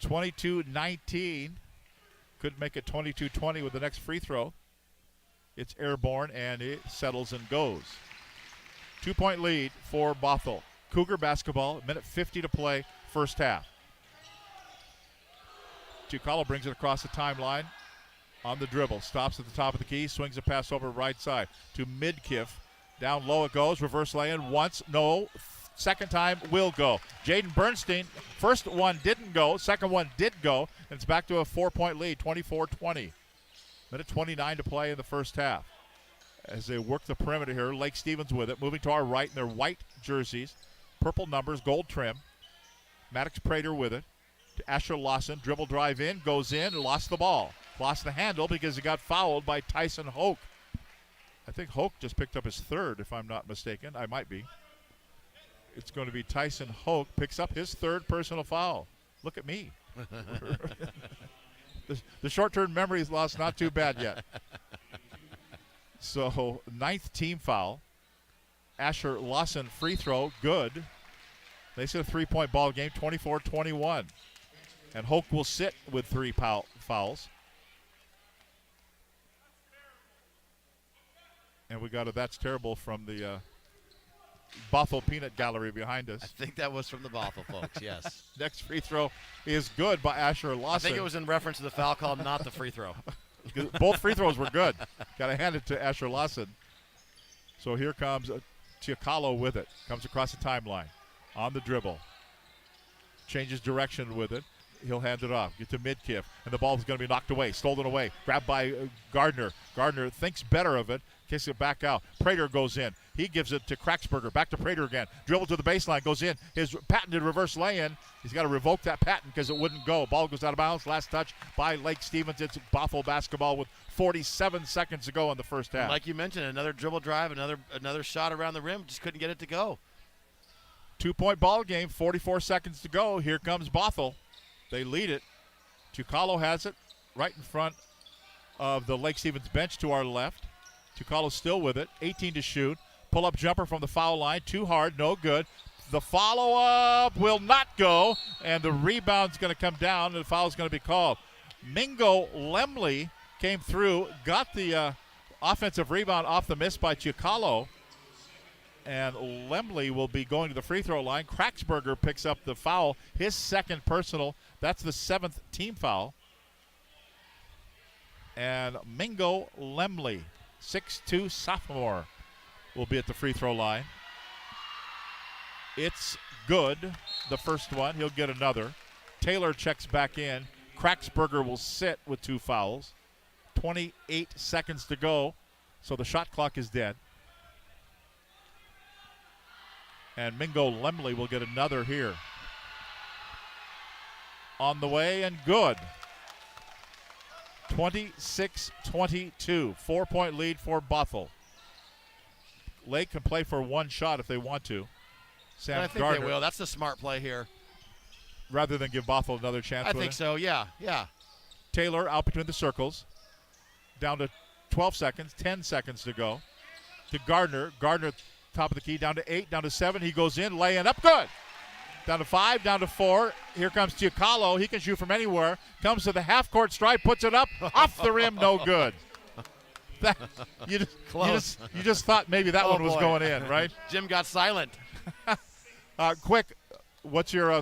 22-19. Could make it 22-20 with the next free throw. It's airborne, and it settles and goes. 2-point lead for Bothell. Cougar basketball, minute 50 to play, first half. Chicalo brings it across the timeline. on the dribble, stops at the top of the key, swings a pass over right side to Midkiff. Down low it goes, reverse lay-in once, no. Second time will go. Jaden Bernstein, first one didn't go, second one did go, and it's back to a 4-point lead, 24-20. Minute 29 to play in the first half. As they work the perimeter here, Lake Stevens with it, moving to our right in their white jerseys, purple numbers, gold trim. Maddox Prater with it to Asher Lawson, dribble drive in, goes in, lost the ball. Lost the handle because he got fouled by Tyson Hoke. I think Hoke just picked up his third, if I'm not mistaken. I might be. It's going to be Tyson Hoke picks up his third personal foul. Look at me. The short-term memory is lost, not too bad yet. So, 9th team foul. Asher Lawson free throw, good. They said a 3-point ball game, 24-21. And Hoke will sit with 3 fouls. And we got a "that's terrible" from the Bothell Peanut Gallery behind us. I think that was from the Bothell folks, yes. Next free throw is good by Asher Lawson. I think it was in reference to the foul call, not the free throw. Both free throws were good. Got to hand it to Asher Lawson. So here comes Chiacalo with it. Comes across the timeline. On the dribble. Changes direction with it. He'll hand it off. Get to Midkiff. And the ball is going to be knocked away. Stolen away. Grabbed by Gardner. Gardner thinks better of it. Kicks it back out. Prater goes in. He gives it to Kraxberger. Back to Prater again. Dribble to the baseline. Goes in. His patented reverse lay-in. He's got to revoke that patent because it wouldn't go. Ball goes out of bounds. Last touch by Lake Stevens. It's Bothell basketball with 47 seconds to go in the first half. Like you mentioned, another dribble drive, another shot around the rim. Just couldn't get it to go. 2-point ball game. 44 seconds to go. Here comes Bothell. They lead it. Chiacalo has it right in front of the Lake Stevens bench to our left. Chiacalo still with it. 18 to shoot. Pull-up jumper from the foul line. Too hard. No good. The follow-up will not go. And the rebound's going to come down. And the foul's going to be called. Mingo Lemley came through. Got the offensive rebound off the miss by Chiacalo. And Lemley will be going to the free throw line. Kraxberger picks up the foul, his second personal. That's the 7th team foul. And Mingo Lemley, 6'2" sophomore, will be at the free throw line. It's good, the first one. He'll get another. Taylor checks back in. Kraxberger will sit with 2 fouls. 28 seconds to go, so the shot clock is dead. And Mingo Lemley will get another here. On the way and good. 26-22. 4-point lead for Bothell. Lake can play for 1 shot if they want to. Sam I think Gardner, they will. That's the smart play here. Rather than give Bothell another chance. I think so, yeah. Taylor out between the circles. Down to 12 seconds, 10 seconds to go. To Gardner. Gardner, top of the key, down to 8, down to 7. He goes in, laying up, good. Down to 5, down to 4. Here comes Chiacalo. He can shoot from anywhere. Comes to the half-court stripe, puts it up, off the rim, no good. You just thought maybe that one was going in, right? Jim got silent. Quick, what's your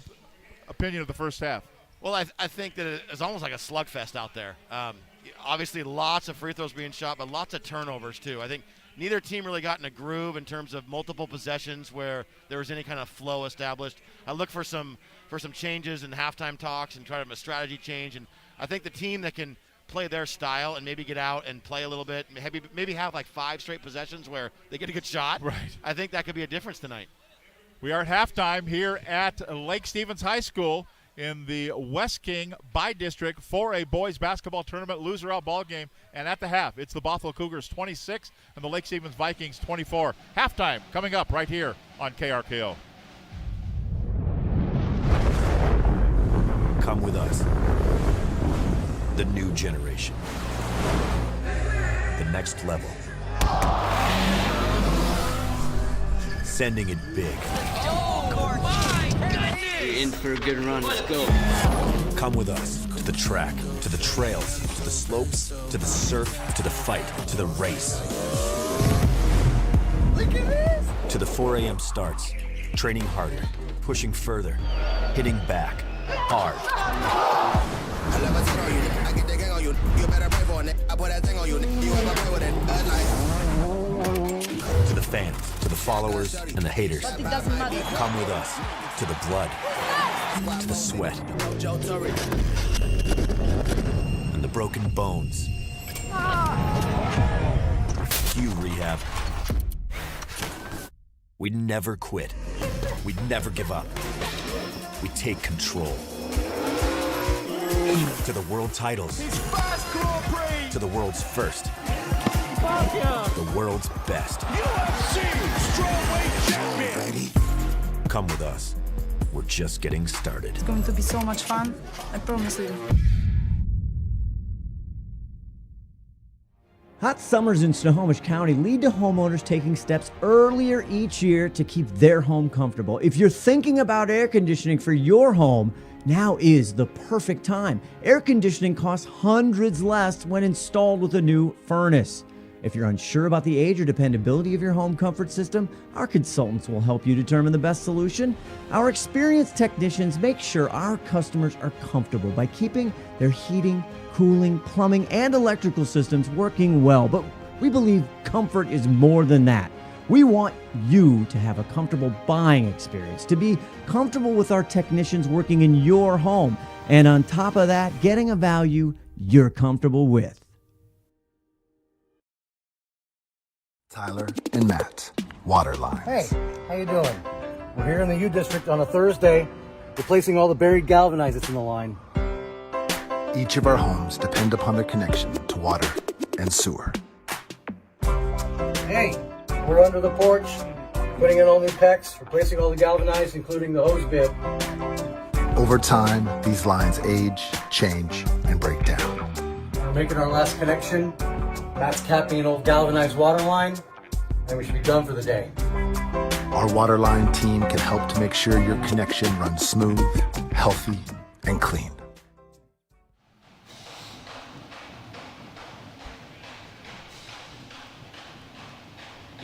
opinion of the first half? Well, I think that it's almost like a slugfest out there. Obviously, lots of free throws being shot, but lots of turnovers, too. I think neither team really got in a groove in terms of multiple possessions where there was any kind of flow established. I look for some changes in halftime talks and try to have a strategy change. And I think the team that can play their style and maybe get out and play a little bit, maybe have like 5 straight possessions where they get a good shot. Right. I think that could be a difference tonight. We are at halftime here at Lake Stevens High School in the West King Bi-District 4A boys basketball tournament loser out ball game. And at the half, it's the Bothell Cougars 26 and the Lake Stevens Vikings 24. Halftime coming up right here on KRKO. Come with us. The new generation. The next level. Sending it big. You're in for a good run. Let's go. Come with us to the track, to the trails, to the slopes, to the surf, to the fight, to the race. Look at this. To the 4 a.m. starts. Training harder, pushing further, hitting back, hard. You better pray for it, I put that thing on you, you ever play with it, to the fans, to the followers, and the haters. But it doesn't matter. Come with us, to the blood, to the sweat, and the broken bones. You rehab. We never quit. We never give up. We take control. To the world titles. To the world's first. The world's best. UFC strawweight champion. Come with us. We're just getting started. It's going to be so much fun. I promise you. Hot summers in Snohomish County lead to homeowners taking steps earlier each year to keep their home comfortable. If you're thinking about air conditioning for your home, now is the perfect time. Air conditioning costs hundreds less when installed with a new furnace. If you're unsure about the age or dependability of your home comfort system, our consultants will help you determine the best solution. Our experienced technicians make sure our customers are comfortable by keeping their heating, cooling, plumbing, and electrical systems working well. But we believe comfort is more than that. We want you to have a comfortable buying experience, to be comfortable with our technicians working in your home, and on top of that, getting a value you're comfortable with. Tyler and Matt, Waterline. Hey, how you doing? We're here in the U District on a Thursday, replacing all the buried galvanizers in the line. Each of our homes depend upon their connection to water and sewer. Hey, we're under the porch, putting in all new PEX, replacing all the galvanized, including the hose bib. Over time, these lines age, change, and break down. We're making our last connection. Matt's capping an old galvanized water line, and we should be done for the day. Our Waterline team can help to make sure your connection runs smooth, healthy, and clean.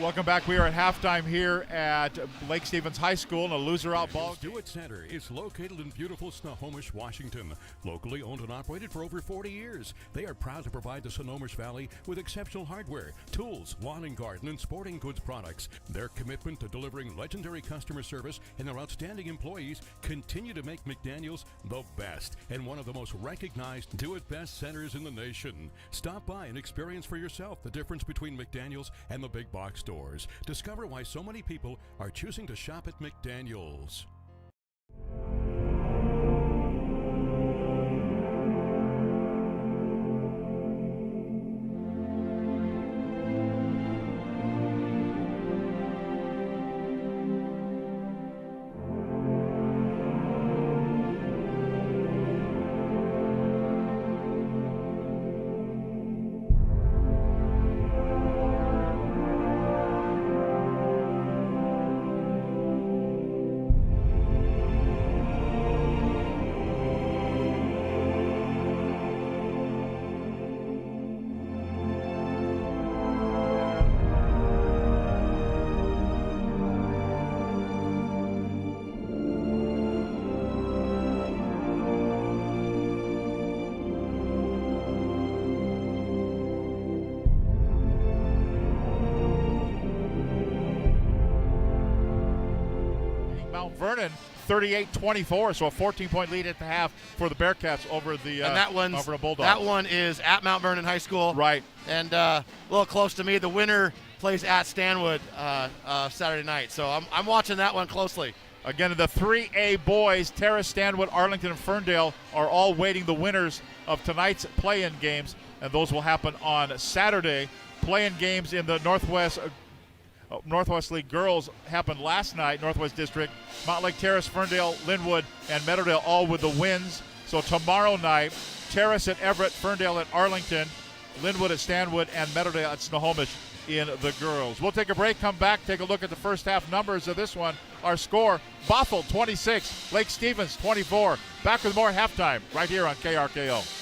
Welcome back. We are at halftime here at Lake Stevens High School in a loser-out ball. Stewart Center is located in beautiful Snohomish, Washington. Locally owned and operated for over 40 years, they are proud to provide the Snohomish Valley with exceptional hardware, tools, lawn and garden, and sporting goods products. Their commitment to delivering legendary customer service and their outstanding employees continue to make McDaniel's the best and one of the most recognized do-it-best centers in the nation. Stop by and experience for yourself the difference between McDaniel's and the big box stores. Discover why so many people are choosing to shop at McDaniel's. Mount Vernon 38-24, so a 14-point lead at the half for the Bearcats over the and that one's, over the Bulldogs. That one is at Mount Vernon High School. Right. And a little close to me. The winner plays at Stanwood Saturday night. So I'm watching that one closely. Again, the 3A boys, Terrace, Stanwood, Arlington, and Ferndale are all waiting the winners of tonight's play-in games, and those will happen on Saturday. Play-in games in the Northwest League girls happened last night. Northwest District, Montlake Terrace, Ferndale, Linwood, and Meadowdale all with the wins. So tomorrow night, Terrace at Everett, Ferndale at Arlington, Linwood at Stanwood, and Meadowdale at Snohomish in the girls. We'll take a break, come back, take a look at the first half numbers of this one. Our score, Bothell 26, Lake Stevens 24. Back with more halftime right here on KRKO.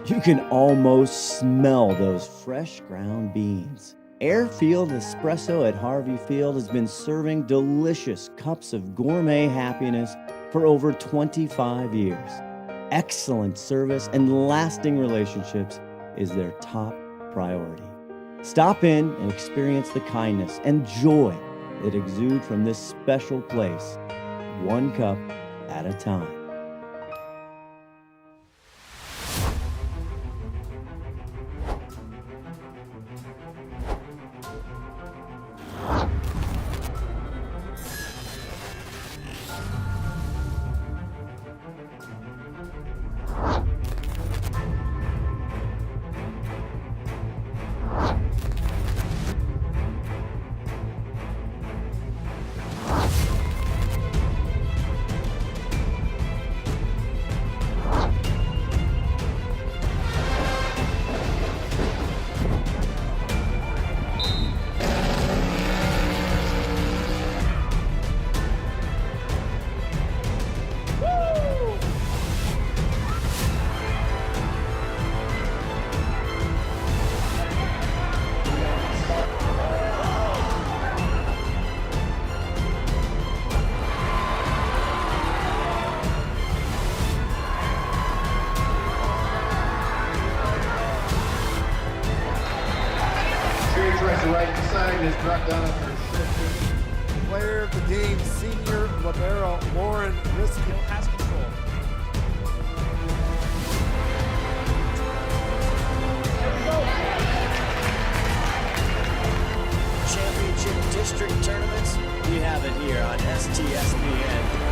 You can almost smell those fresh ground beans. Airfield Espresso at Harvey Field has been serving delicious cups of gourmet happiness for over 25 years. Excellent service and lasting relationships is their top priority. Stop in and experience the kindness and joy that exude from this special place, one cup at a time. Player of the game, senior libero Lauren Riskill has control. Championship district tournaments, we have it here on STSPN.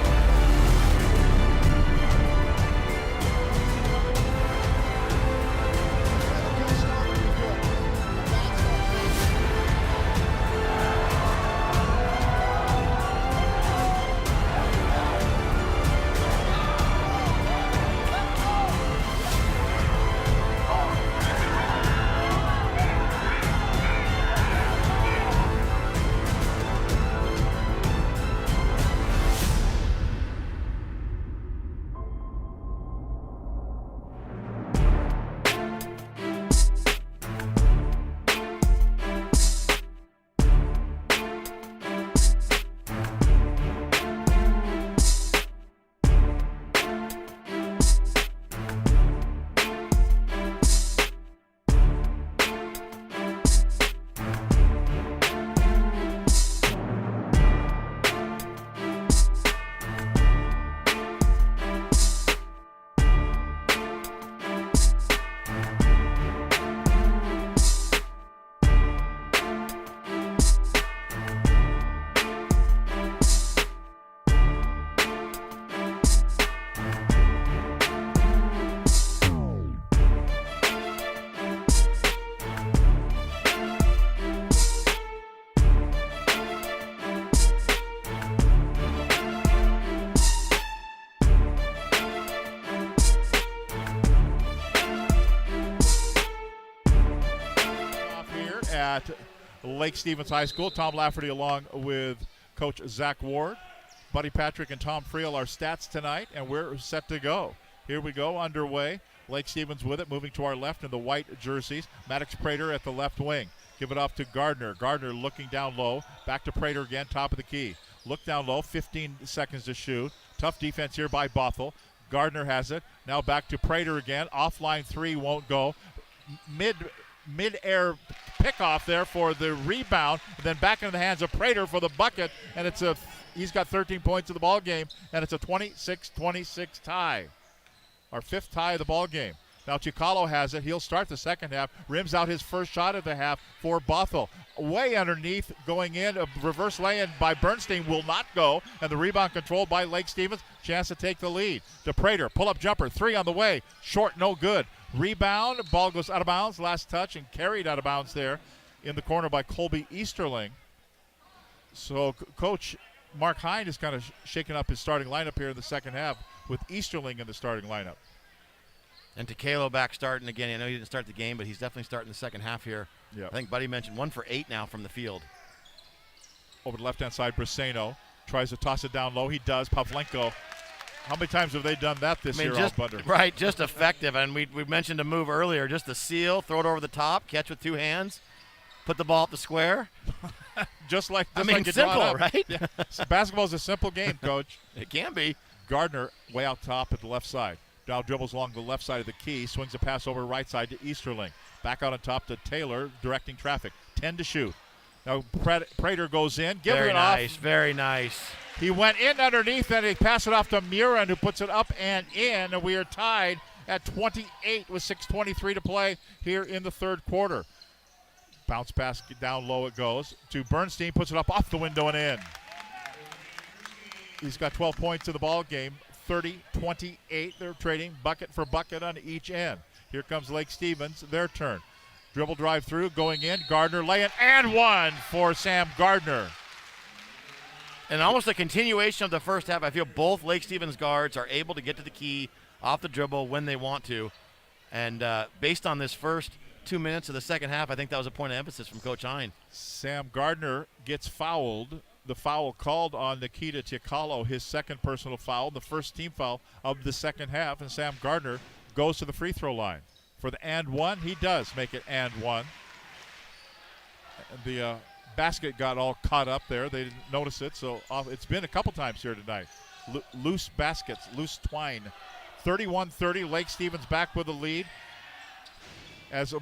At Lake Stevens High School. Tom Lafferty along with Coach Zach Ward. Buddy Patrick and Tom Friel are stats tonight, and we're set to go. Here we go, underway. Lake Stevens with it, moving to our left in the white jerseys. Maddox Prater at the left wing. Give it off to Gardner. Gardner looking down low. Back to Prater again, top of the key. Look down low, 15 seconds to shoot. Tough defense here by Bothell. Gardner has it. Now back to Prater again. Offline three won't go. Mid-air pickoff there for the rebound, then back into the hands of Prater for the bucket, and he's got 13 points in the ball game, and it's a 26-26 tie. Our fifth tie of the ball game. Now Chicalo has it. He'll start the second half. Rims out his first shot of the half for Bothell. Way underneath, going in. A reverse lay-in by Bernstein will not go, and the rebound controlled by Lake Stevens. Chance to take the lead. To Prater. Pull-up jumper. Three on the way. Short, no good. Rebound. Ball goes out of bounds. Last touch and carried out of bounds there in the corner by Colby Easterling. So Coach Mark Hind is kind of shaking up his starting lineup here in the second half with Easterling in the starting lineup. And Takalo back starting again. I know he didn't start the game, but he's definitely starting the second half here. Yep. I think Buddy mentioned 1 for 8 now from the field. Over the left-hand side, Briseno tries to toss it down low. He does. Pavlenko How many times have they done that this year, just, Bunder? Right, just effective. And we mentioned a move earlier, just the seal, throw it over the top, catch with 2 hands, put the ball up the square. just like simple, up. right? Yeah. Basketball is a simple game, Coach. It can be. Gardner way out top at the left side. Now dribbles along the left side of the key, swings a pass over right side to Easterling. Back out on top to Taylor, directing traffic. 10 to shoot. Now Prater goes in, gives it off. Very nice. He went in underneath, and he passed it off to Murin, who puts it up and in. And we are tied at 28 with 6:23 to play here in the third quarter. Bounce pass down low it goes to Bernstein, puts it up off the window and in. He's got 12 points in the ball game. 30-28. They're trading bucket for bucket on each end. Here comes Lake Stevens, their turn. Dribble drive through, going in. Gardner laying, and one for Sam Gardner. And almost a continuation of the first half. I feel both Lake Stevens guards are able to get to the key off the dribble when they want to. And based on this first 2 minutes of the second half, I think that was a point of emphasis from Coach Hine. Sam Gardner gets fouled. The foul called on Nikita Tikalo, his second personal foul, the first team foul of the second half. And Sam Gardner goes to the free throw line. For the and one, he does make it and one. The basket got all caught up there. They didn't notice it, so it's been a couple times here tonight. Loose baskets, loose twine. 31-30, Lake Stevens back with the lead. As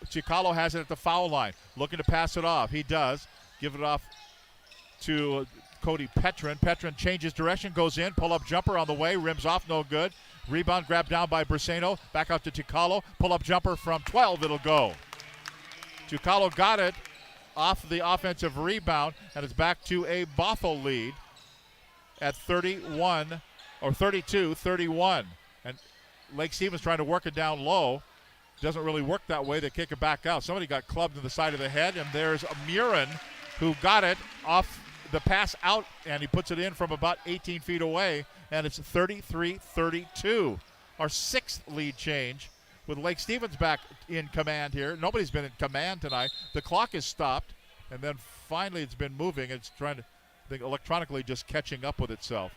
Chicalo has it at the foul line, looking to pass it off. He does. Give it off to Cody Petrin. Petrin changes direction, goes in, pull-up jumper on the way, rims off, no good. Rebound grabbed down by Briseno. Back out to Chicalo. Pull-up jumper from 12, it'll go. Chicalo got it off the offensive rebound, and it's back to a Bothell lead at 32-31. And Lake Stevens trying to work it down low. Doesn't really work that way. They kick it back out. Somebody got clubbed in the side of the head, and there's a Murin who got it off the pass out, and he puts it in from about 18 feet away, and it's 33-32. Our sixth lead change with Lake Stevens back in command here. Nobody's been in command tonight. The clock is stopped, and then finally it's been moving. It's trying to, I think, electronically just catching up with itself.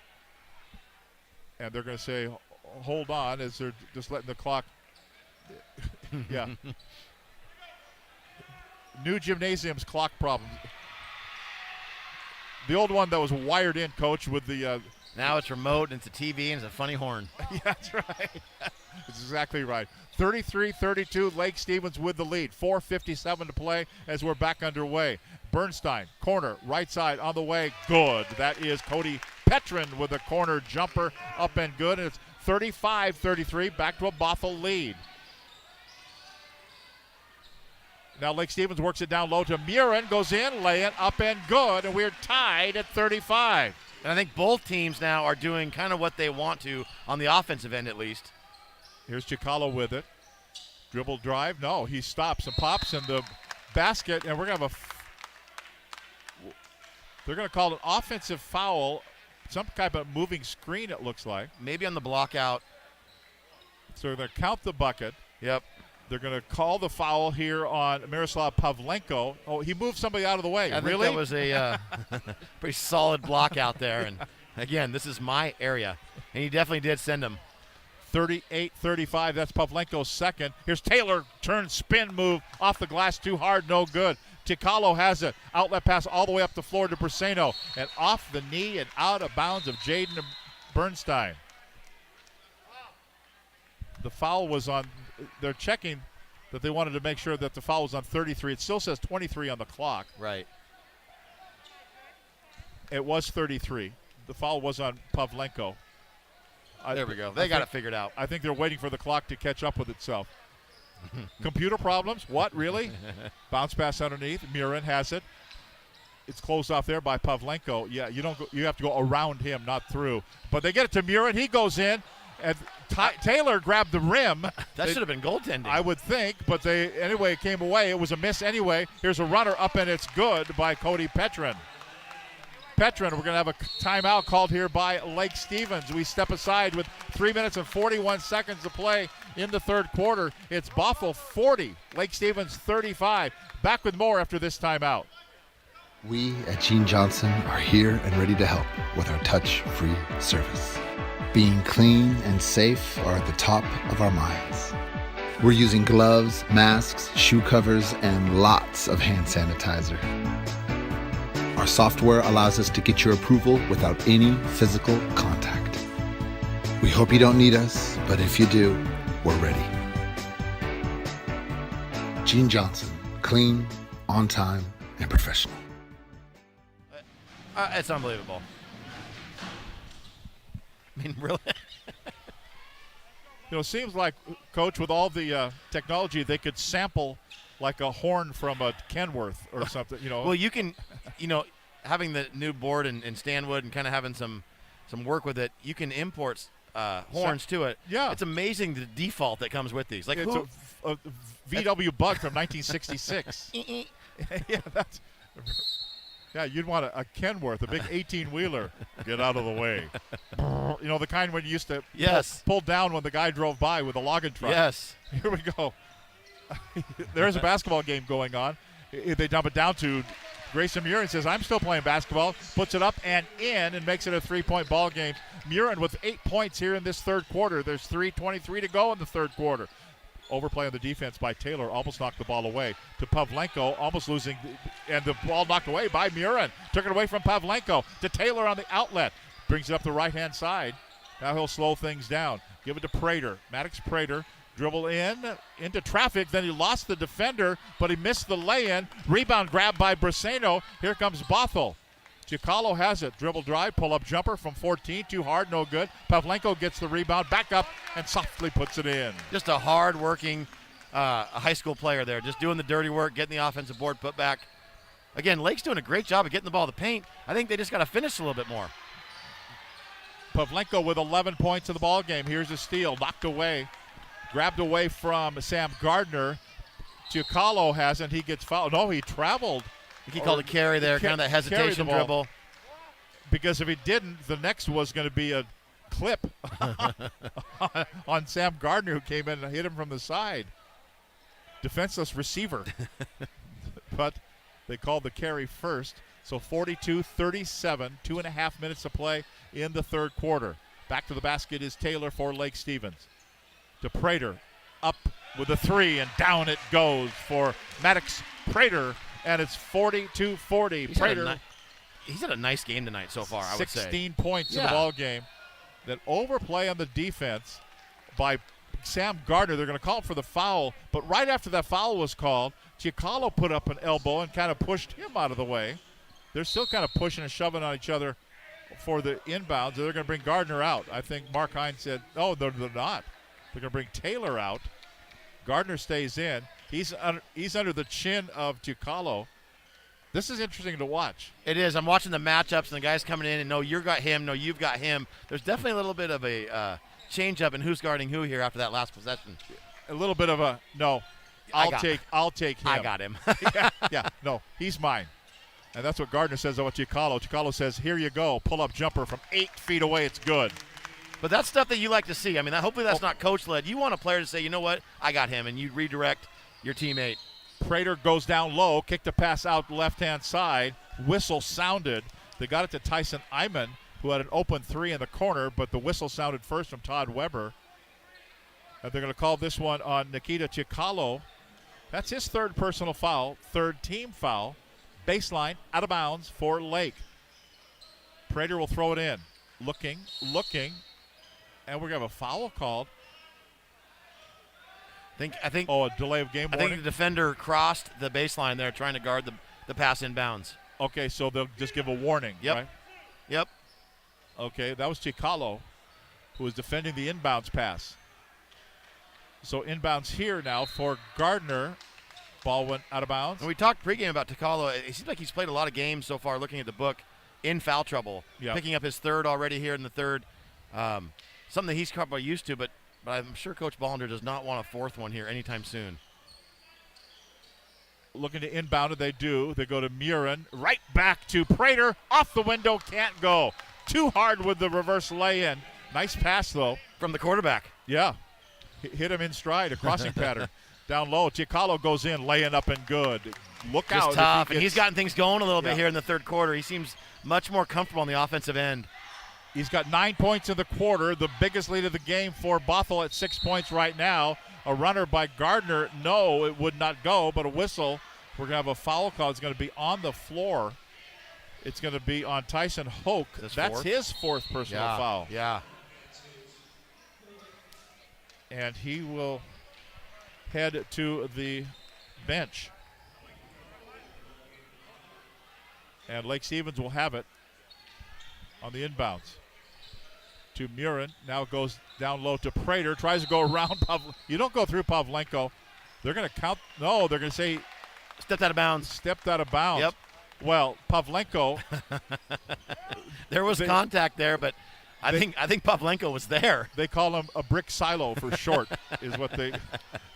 And they're going to say, hold on, as they're just letting the clock. Yeah. New gymnasium's clock problem. The old one that was wired in, Coach, with the. Now it's remote, and it's a TV, and it's a funny horn. Yeah, that's right. That's exactly right. 33-32, Lake Stevens with the lead. 4:57 to play as we're back underway. Bernstein, corner, right side on the way. Good. That is Cody Petrin with a corner jumper up and good. And it's 35-33, back to a Bothell lead. Now Lake Stevens works it down low to Murin, goes in, lay it up and good, and we're tied at 35. And I think both teams now are doing kind of what they want to on the offensive end at least. Here's Chicalo with it. Dribble drive. No, he stops and pops in the basket, and we're going to have they're going to call an offensive foul, some kind of moving screen it looks like. Maybe on the block out. So they're going to count the bucket. Yep. They're going to call the foul here on Miroslav Pavlenko. Oh, he moved somebody out of the way. I think that was a pretty solid block out there. And, again, this is my area. And he definitely did send him. 38-35. That's Pavlenko's second. Here's Taylor. Turn, spin move. Off the glass, too hard, no good. Tikalo has it. Outlet pass all the way up the floor to Briseno. And off the knee and out of bounds of Jaden Bernstein. The foul was on. They're checking that they wanted to make sure that the foul was on 33. It still says 23 on the clock. Right. It was 33. The foul was on Pavlenko. There we go. They got it figured out. I think they're waiting for the clock to catch up with itself. Computer problems? What, really? Bounce pass underneath. Murin has it. It's closed off there by Pavlenko. Yeah, you don't. You have to go around him, not through. But they get it to Murin. He goes in. And Taylor grabbed the rim. That should have been goaltending. I would think, but anyway, it came away. It was a miss anyway. Here's a runner up, and it's good by Cody Petrin. Petrin, we're going to have a timeout called here by Lake Stevens. We step aside with 3 minutes and 41 seconds to play in the third quarter. It's Bothell 40, Lake Stevens 35. Back with more after this timeout. We at Gene Johnson are here and ready to help with our touch-free service. Being clean and safe are at the top of our minds. We're using gloves, masks, shoe covers, and lots of hand sanitizer. Our software allows us to get your approval without any physical contact. We hope you don't need us, but if you do, we're ready. Gene Johnson, clean, on time, and professional. It's unbelievable. I mean, really? It seems like, Coach, with all the technology, they could sample like a horn from a Kenworth or something. Well, you can, having the new board in Stanwood and kind of having some work with it, you can import horns to it. Yeah. It's amazing the default that comes with these. Like it's a VW Bug from 1966. Yeah, you'd want a Kenworth, a big 18-wheeler. Get out of the way. The kind when you used to pull down when the guy drove by with a logging truck. Yes. Here we go. There's a basketball game going on. They dump it down to Grayson Murin. Says, I'm still playing basketball. Puts it up and in and makes it a 3-point ball game. Murin with 8 points here in this third quarter. There's 3:23 to go in the third quarter. Overplay on the defense by Taylor, almost knocked the ball away to Pavlenko, almost losing, and the ball knocked away by Murin. Took it away from Pavlenko to Taylor on the outlet. Brings it up the right-hand side. Now he'll slow things down. Give it to Prater. Maddox Prater. Dribble into traffic. Then he lost the defender, but he missed the lay-in. Rebound grab by Briseno. Here comes Bothell. Chicalo has it. Dribble drive, pull-up jumper from 14. Too hard, no good. Pavlenko gets the rebound, back up, and softly puts it in. Just a hard-working high school player there, just doing the dirty work, getting the offensive board put back. Again, Lake's doing a great job of getting the ball to the paint. I think they just got to finish a little bit more. Pavlenko with 11 points in the ball game. Here's a steal, knocked away. Grabbed away from Sam Gardner. Chicalo has it. He gets fouled. No, he traveled. He called a carry there, kind of that hesitation dribble. Because if he didn't, the next was going to be a clip on Sam Gardner, who came in and hit him from the side. Defenseless receiver. But they called the carry first. So 42-37, 2.5 minutes to play in the third quarter. Back to the basket is Taylor for Lake Stevens. To Prater, up with a three, and down it goes for Maddox Prater. And it's 42-40. Prater. He's had a nice game tonight so far, I would say. 16 points in the ball game. That overplay on the defense by Sam Gardner. They're going to call for the foul, but right after that foul was called, Chicalo put up an elbow and kind of pushed him out of the way. They're still kind of pushing and shoving on each other for the inbounds. They're going to bring Gardner out. I think Mark Hines said, oh, they're not. They're going to bring Taylor out. Gardner stays in. He's under the chin of Chicalo. This is interesting to watch. It is. I'm watching the matchups and the guys coming in and no, you've got him, no, you've got him. There's definitely a little bit of a change-up in who's guarding who here after that last possession. A little bit of a, no, I'll take him. I got him. yeah, no, he's mine. And that's what Gardner says about Chicalo. Chicalo says, here you go, pull-up jumper from 8 feet away, it's good. But that's stuff that you like to see. I mean, hopefully that's not coach-led. You want a player to say, you know what, I got him, and you redirect your teammate. Prater goes down low, kicked a pass out left-hand side. Whistle sounded. They got it to Tyson Iman, who had an open three in the corner, but the whistle sounded first from Todd Weber. And they're going to call this one on Nikita Chicalo. That's his third personal foul, third team foul. Baseline, out of bounds for Lake. Prater will throw it in. Looking, and we're going to have a foul called. I think. Oh, a delay of game warning? I think the defender crossed the baseline there trying to guard the pass inbounds. Okay, so they'll just give a warning, right? Yep. Okay, that was Chicalo, who was defending the inbounds pass. So inbounds here now for Gardner. Ball went out of bounds. And we talked pregame about Chicalo. It seems like he's played a lot of games so far looking at the book in foul trouble. Yep. Picking up his third already here in the third. Something that he's probably used to, but I'm sure Coach Bollender does not want a fourth one here anytime soon. Looking to inbound it, they do. They go to Murin. Right back to Prater. Off the window, can't go. Too hard with the reverse lay-in. Nice pass, though. From the quarterback. Yeah. Hit him in stride, a crossing pattern. Down low, Chicalo goes in, laying up and good. Look out. Just tough, and he's gotten things going a little bit here in the third quarter. He seems much more comfortable on the offensive end. He's got 9 points in the quarter, the biggest lead of the game for Bothell at 6 points right now. A runner by Gardner, no, it would not go, but a whistle. We're going to have a foul call. It's going to be on the floor. It's going to be on Tyson Hoke. That's his fourth personal foul. Yeah. And he will head to the bench. And Lake Stevens will have it on the inbounds. To Murin, now goes down low to Prater, tries to go around you don't go through Pavlenko. They're going to count, no, they're going to say stepped out of bounds. Stepped out of bounds. Yep. Well, Pavlenko. There was contact there, but I think Pavlenko was there. They call him a brick silo for short, is what they.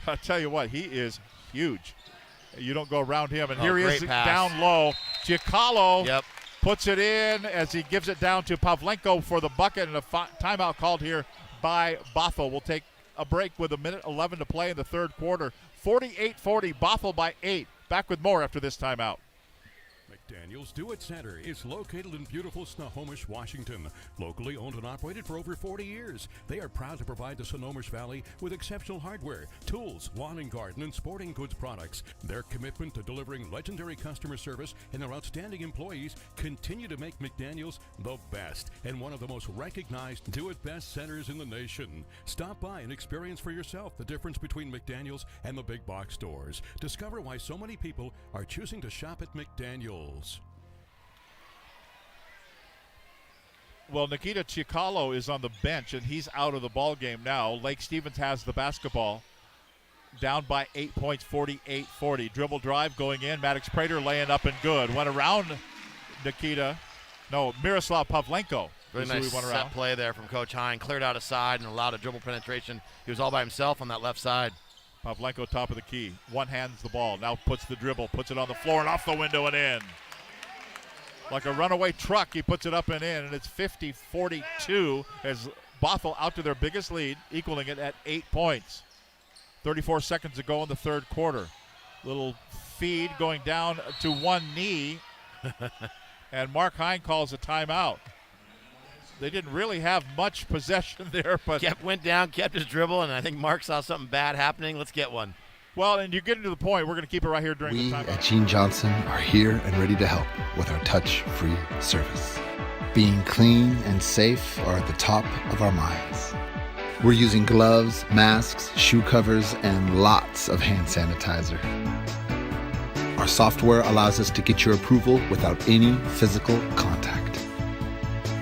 I'll tell you what, he is huge. You don't go around him. And here he is down low. Giacalo puts it in as he gives it down to Pavlenko for the bucket, and a timeout called here by Bothell. We'll take a break with 1:11 to play in the third quarter. 48-40, Bothell by 8. Back with more after this timeout. McDaniel's Do-It Center is located in beautiful Snohomish, Washington. Locally owned and operated for over 40 years, they are proud to provide the Snohomish Valley with exceptional hardware, tools, lawn and garden, and sporting goods products. Their commitment to delivering legendary customer service and their outstanding employees continue to make McDaniel's the best and one of the most recognized do-it-best centers in the nation. Stop by and experience for yourself the difference between McDaniel's and the big box stores. Discover why so many people are choosing to shop at McDaniel's. Well, Nikita Chikalo is on the bench, and he's out of the ball game now. Lake Stevens has the basketball. Down by 8 points, 48-40. Dribble drive going in. Maddox Prater laying up and good. Went around Miroslav Pavlenko. Really nice set play there from Coach Hine. Cleared out a side and allowed a dribble penetration. He was all by himself on that left side. Pavlenko top of the key. One hands the ball. Now puts the dribble, puts it on the floor and off the window and in. Like a runaway truck, he puts it up and in, and it's 50-42 as Bothell out to their biggest lead, equaling it at 8 points. 34 seconds to go in the third quarter. Little feed going down to one knee, and Mark Hine calls a timeout. They didn't really have much possession there, but went down, kept his dribble, and I think Mark saw something bad happening. Let's get one. Well, and you're getting to the point. We're going to keep it right here during the timeout. We at Gene Johnson are here and ready to help with our touch-free service. Being clean and safe are at the top of our minds. We're using gloves, masks, shoe covers, and lots of hand sanitizer. Our software allows us to get your approval without any physical contact.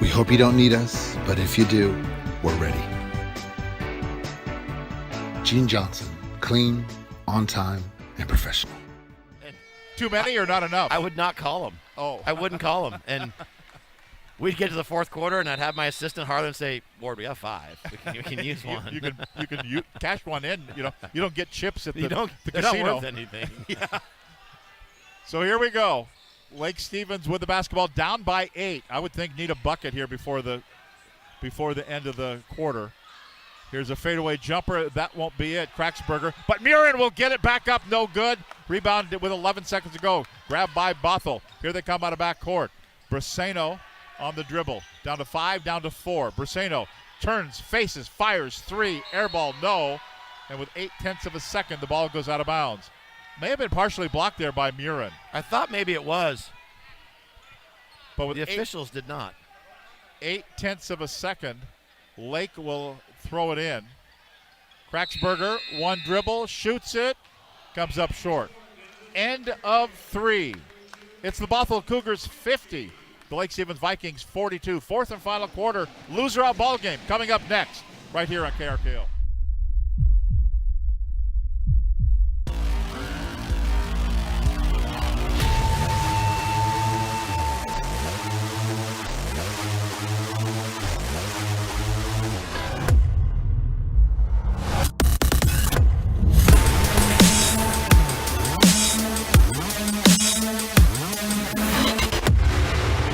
We hope you don't need us, but if you do, we're ready. Gene Johnson, clean, on time, and professional. Too many or not enough? I would not call him. Oh. I wouldn't call him. And we'd get to the fourth quarter, and I'd have my assistant Harlan say, Ward, we have 5. We can use one. You can cash one in. You don't get chips at the they're casino. not worth anything. Yeah. So here we go. Lake Stevens with the basketball, down by 8. I would think need a bucket here before the end of the quarter. Here's a fadeaway jumper. That won't be it. Kraxberger. But Murin will get it back up. No good. Rebounded with 11 seconds to go. Grabbed by Bothell. Here they come out of backcourt. Briseno on the dribble. Down to 5, down to 4. Briseno turns, faces, fires. 3. Air ball, no. And with 0.8 of a second, the ball goes out of bounds. May have been partially blocked there by Murin. I thought maybe it was. But with the officials did not. 0.8 of a second, Lake will throw it in. Kraxberger, one dribble, shoots it, comes up short. End of 3. It's the Bothell Cougars 50. The Lake Stevens Vikings 42. Fourth and final quarter, loser out ball game coming up next, right here on KRKO.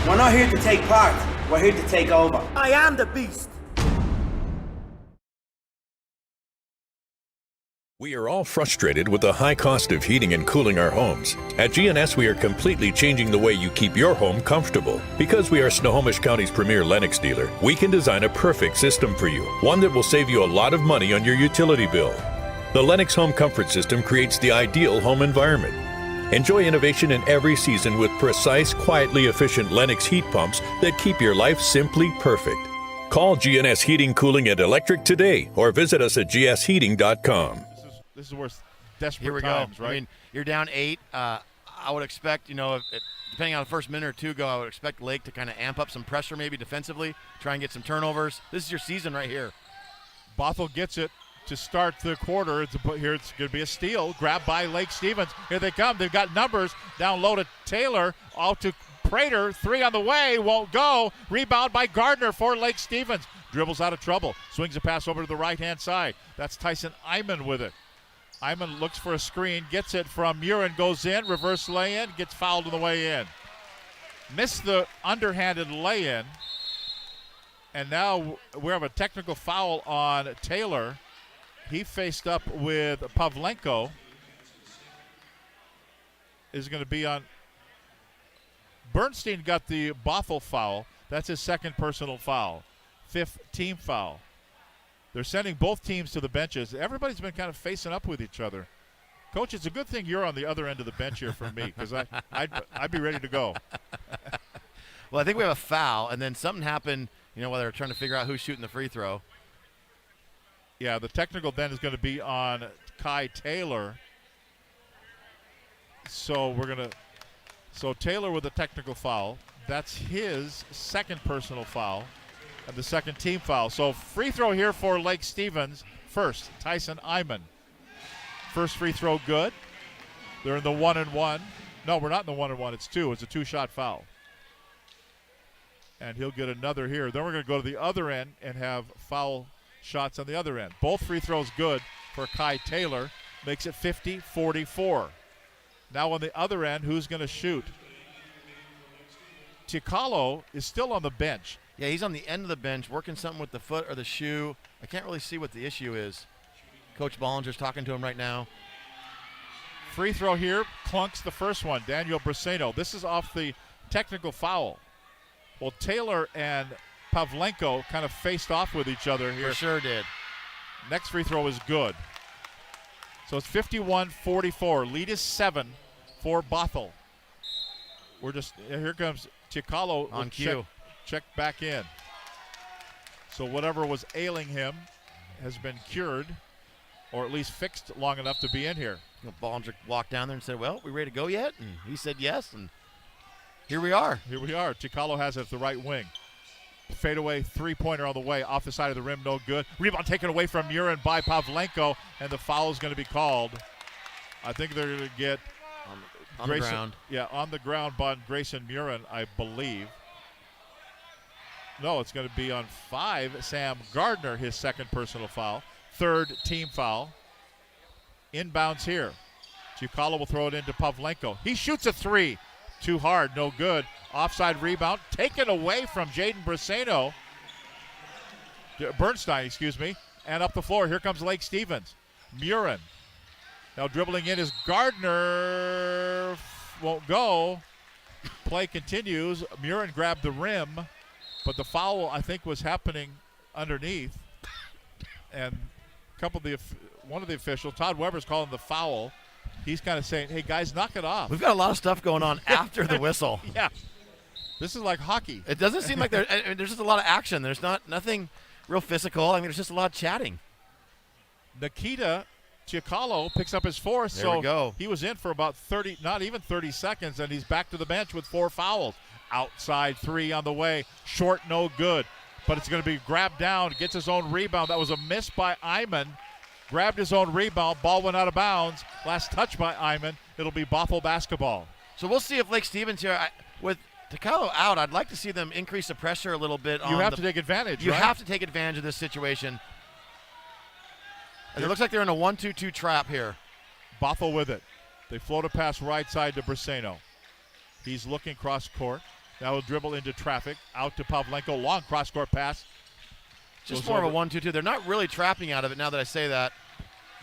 We're not here to take part. We're here to take over. I am the beast. We are all frustrated with the high cost of heating and cooling our homes. At GNS, we are completely changing the way you keep your home comfortable. Because we are Snohomish County's premier Lennox dealer, we can design a perfect system for you, one that will save you a lot of money on your utility bill. The Lennox Home Comfort System creates the ideal home environment. Enjoy innovation in every season with precise, quietly efficient Lennox heat pumps that keep your life simply perfect. Call GNS Heating, Cooling, and Electric today or visit us at gsheating.com. This is where desperate Here we times, go. right? I mean, you're down 8. I would expect, if depending on the first minute or two go, I would expect Lake to kind of amp up some pressure maybe defensively, try and get some turnovers. This is your season right here. Bothell gets it to start the quarter. Here it's going to be a steal. Grabbed by Lake Stevens. Here they come. They've got numbers. Down low to Taylor. Out to Prater. 3 on the way. Won't go. Rebound by Gardner for Lake Stevens. Dribbles out of trouble. Swings a pass over to the right-hand side. That's Tyson Iman with it. Iman looks for a screen, gets it from Murin, goes in, reverse lay-in, gets fouled on the way in. Missed the underhanded lay-in, and now we have a technical foul on Taylor. He faced up with Pavlenko. Is going to be on. Bernstein got the Bothell foul. That's his second personal foul. 5th team foul. They're sending both teams to the benches. Everybody's been kind of facing up with each other. Coach, it's a good thing you're on the other end of the bench here for me because I'd be ready to go. Well, I think we have a foul, and then something happened, while they're trying to figure out who's shooting the free throw. Yeah, the technical then is going to be on Kai Taylor. So Taylor with a technical foul. That's his second personal foul. And the second team foul. So free throw here for Lake Stevens. First, Tyson Iman. First free throw good. They're in the 1-and-1. No, we're not in the 1-and-1. It's 2. It's a 2-shot foul. And he'll get another here. Then we're going to go to the other end and have foul shots on the other end. Both free throws good for Kai Taylor. Makes it 50-44. Now on the other end, who's going to shoot? Ticalo is still on the bench. Yeah, he's on the end of the bench working something with the foot or the shoe. I can't really see what the issue is. Coach Bollinger's talking to him right now. Free throw here, clunks the first one. Daniel Braceno. This is off the technical foul. Well, Taylor and Pavlenko kind of faced off with each other here. For sure did. Next free throw is good. So it's 51-44. Lead is 7 for Bothell. Here comes Ticalo on cue. Check back in. So whatever was ailing him has been cured, or at least fixed long enough to be in here. Bollinger walked down there and said, well, we ready to go yet? And he said yes, and here we are. Here we are. Ticalo has it at the right wing. Fadeaway three-pointer on the way. Off the side of the rim, no good. Rebound taken away from Murin by Pavlenko, and the foul is going to be called. I think they're going to get on the ground. Yeah, on the ground by Grayson Murin, I believe. No, it's going to be on 5. Sam Gardner, his second personal foul. Third team foul. Inbounds here. Ticalo will throw it into Pavlenko. He shoots a 3. Too hard, no good. Offside rebound, taken away from Jaden Bernstein, and up the floor. Here comes Lake Stevens. Murin. Now dribbling in is Gardner. Won't go. Play continues. Murin grabbed the rim, but the foul, I think, was happening underneath. And one of the officials, Todd Weber's calling the foul. He's kind of saying, hey, guys, knock it off. We've got a lot of stuff going on after the whistle. Yeah. This is like hockey. It doesn't seem like there's just a lot of action. There's nothing real physical. I mean, there's just a lot of chatting. Nikita Ticalo picks up his 4th. There we go. He was in for about 30, not even 30 seconds, and he's back to the bench with 4 fouls. Outside 3 on the way. Short, no good. But it's going to be grabbed down. Gets his own rebound. That was a miss by Iman. Grabbed his own rebound. Ball went out of bounds. Last touch by Iman. It'll be Bothell basketball. So we'll see if Lake Stevens here, with Ticalo out, I'd like to see them increase the pressure a little bit. You have to take advantage, You right? have to take advantage of this situation. And it looks like they're in a 1-2-2 trap here. Bothell with it. They float a pass right side to Braceno. He's looking cross court. Now he'll dribble into traffic. Out to Pavlenko. Long cross court pass. Just more of a 1-2-2. They're not really trapping out of it now that I say that.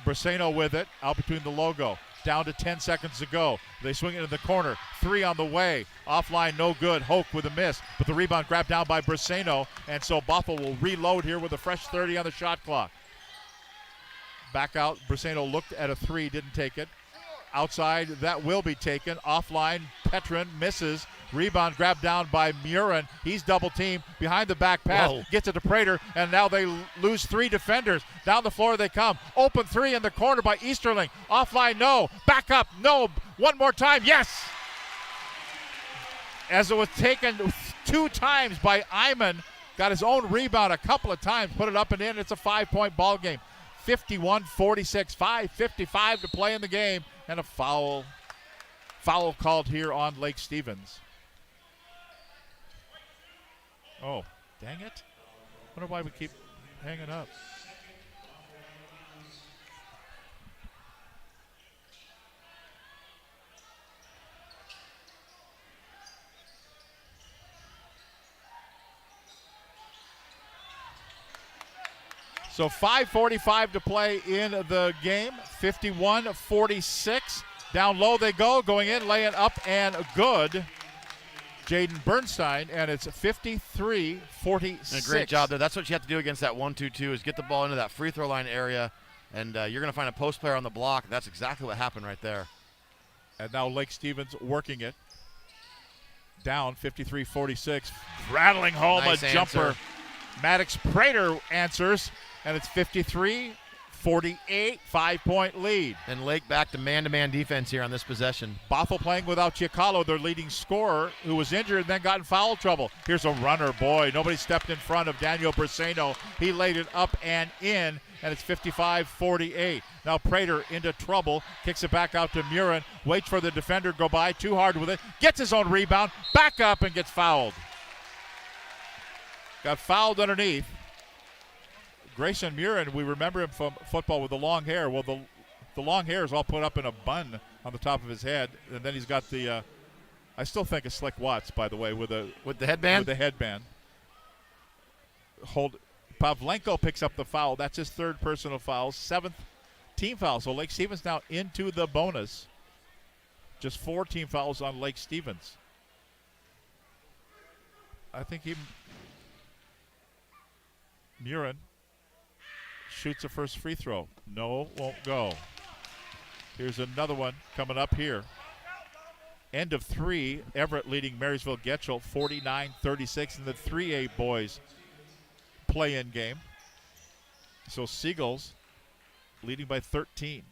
Braceno with it, out between the logo. Down to 10 seconds to go. They swing it in the corner. 3 on the way. Offline, no good. Hoke with a miss. But the rebound grabbed down by Braceno. And so Bothell will reload here with a fresh 30 on the shot clock. Back out. Braceno looked at a 3, didn't take it. Outside, that will be taken. Offline, Petrin misses. Rebound grabbed down by Murin. He's double teamed behind the back pass. Whoa. Gets it to Prater, and now they lose 3 defenders. Down the floor they come. Open 3 in the corner by Easterling. Offline, no. Back up, no. One more time, yes. As it was taken 2 times by Iman. Got his own rebound a couple of times. Put it up and in. It's a 5-point ball game. 51-46. 5:55 to play in the game. And a foul called here on Lake Stevens. Oh, dang it. Wonder why we keep hanging up. So 5:45 to play in the game. 51-46. Down low they go. Going in, laying up and good. Jaden Bernstein, and it's 53-46. And a great job there. That's what you have to do against that 1-2-2 is get the ball into that free throw line area, and you're going to find a post player on the block. That's exactly what happened right there. And now Lake Stevens working it. Down 53-46. Rattling home Nice a jumper. answer. Maddox Prater answers, and it's 53-48, 5-point lead. And Lake back to man-to-man defense here on this possession. Bothell playing without Chiacalo, their leading scorer, who was injured and then got in foul trouble. Here's a runner, boy. Nobody stepped in front of Daniel Braceno. He laid it up and in, and it's 55-48. Now Prater into trouble, kicks it back out to Murin, waits for the defender to go by, too hard with it, gets his own rebound, back up and gets fouled. Got fouled underneath. Grayson Murin, we remember him from football with the long hair. Well, the long hair is all put up in a bun on the top of his head, and then he's got the, I still think of Slick Watts, by the way, with the headband. With the headband. Pavlenko picks up the foul. That's his 3rd personal foul, 7th team foul. So Lake Stevens now into the bonus. Just 4 team fouls on Lake Stevens. I think Murin shoots the first free throw. No, won't go. Here's another one coming up here. End of 3. Everett leading Marysville Getchell 49-36 in the 3A boys play-in game. So Seagulls leading by 13.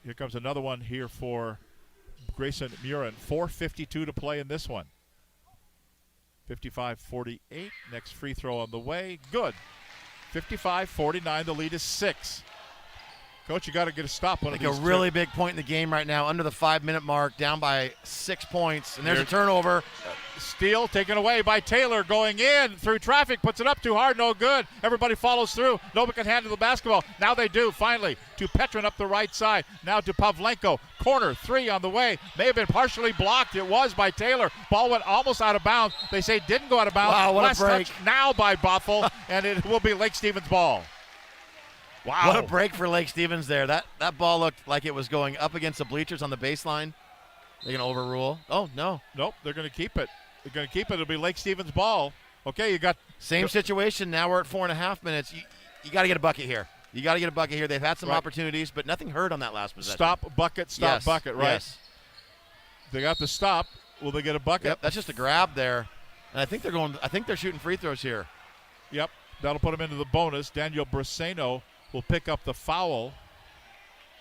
Here comes another one here for Grayson Murin. 4:52 to play in this one. 55-48. Next free throw on the way. Good. 55-49. The lead is 6. Coach, you got to get a stop. I think a really big point in the game right now, under the 5-minute mark, down by 6 points. And there's a turnover. Steal taken away by Taylor, going in through traffic, puts it up too hard, no good. Everybody follows through. Nobody can handle the basketball. Now they do, finally, to Petrin up the right side. Now to Pavlenko. Corner 3 on the way. May have been partially blocked. It was by Taylor. Ball went almost out of bounds. They say didn't go out of bounds. Wow, what Last a break. touch now by Bothell, and it will be Lake Stevens' ball. Wow. What a break for Lake Stevens there. That ball looked like it was going up against the bleachers on the baseline. They're going to overrule. Oh, no. Nope, they're going to keep it. They're going to keep it. It'll be Lake Stevens' ball. Okay, you got... Same situation. Now we're at 4.5 minutes. You got to get a bucket here. You got to get a bucket here. They've had some opportunities, but nothing hurt on that last possession. Stop, bucket, bucket, right? Yes. They got the stop. Will they get a bucket? Yep, that's just a grab there. And I think they're shooting free throws here. Yep, that'll put them into the bonus. Daniel Braceno will pick up the foul.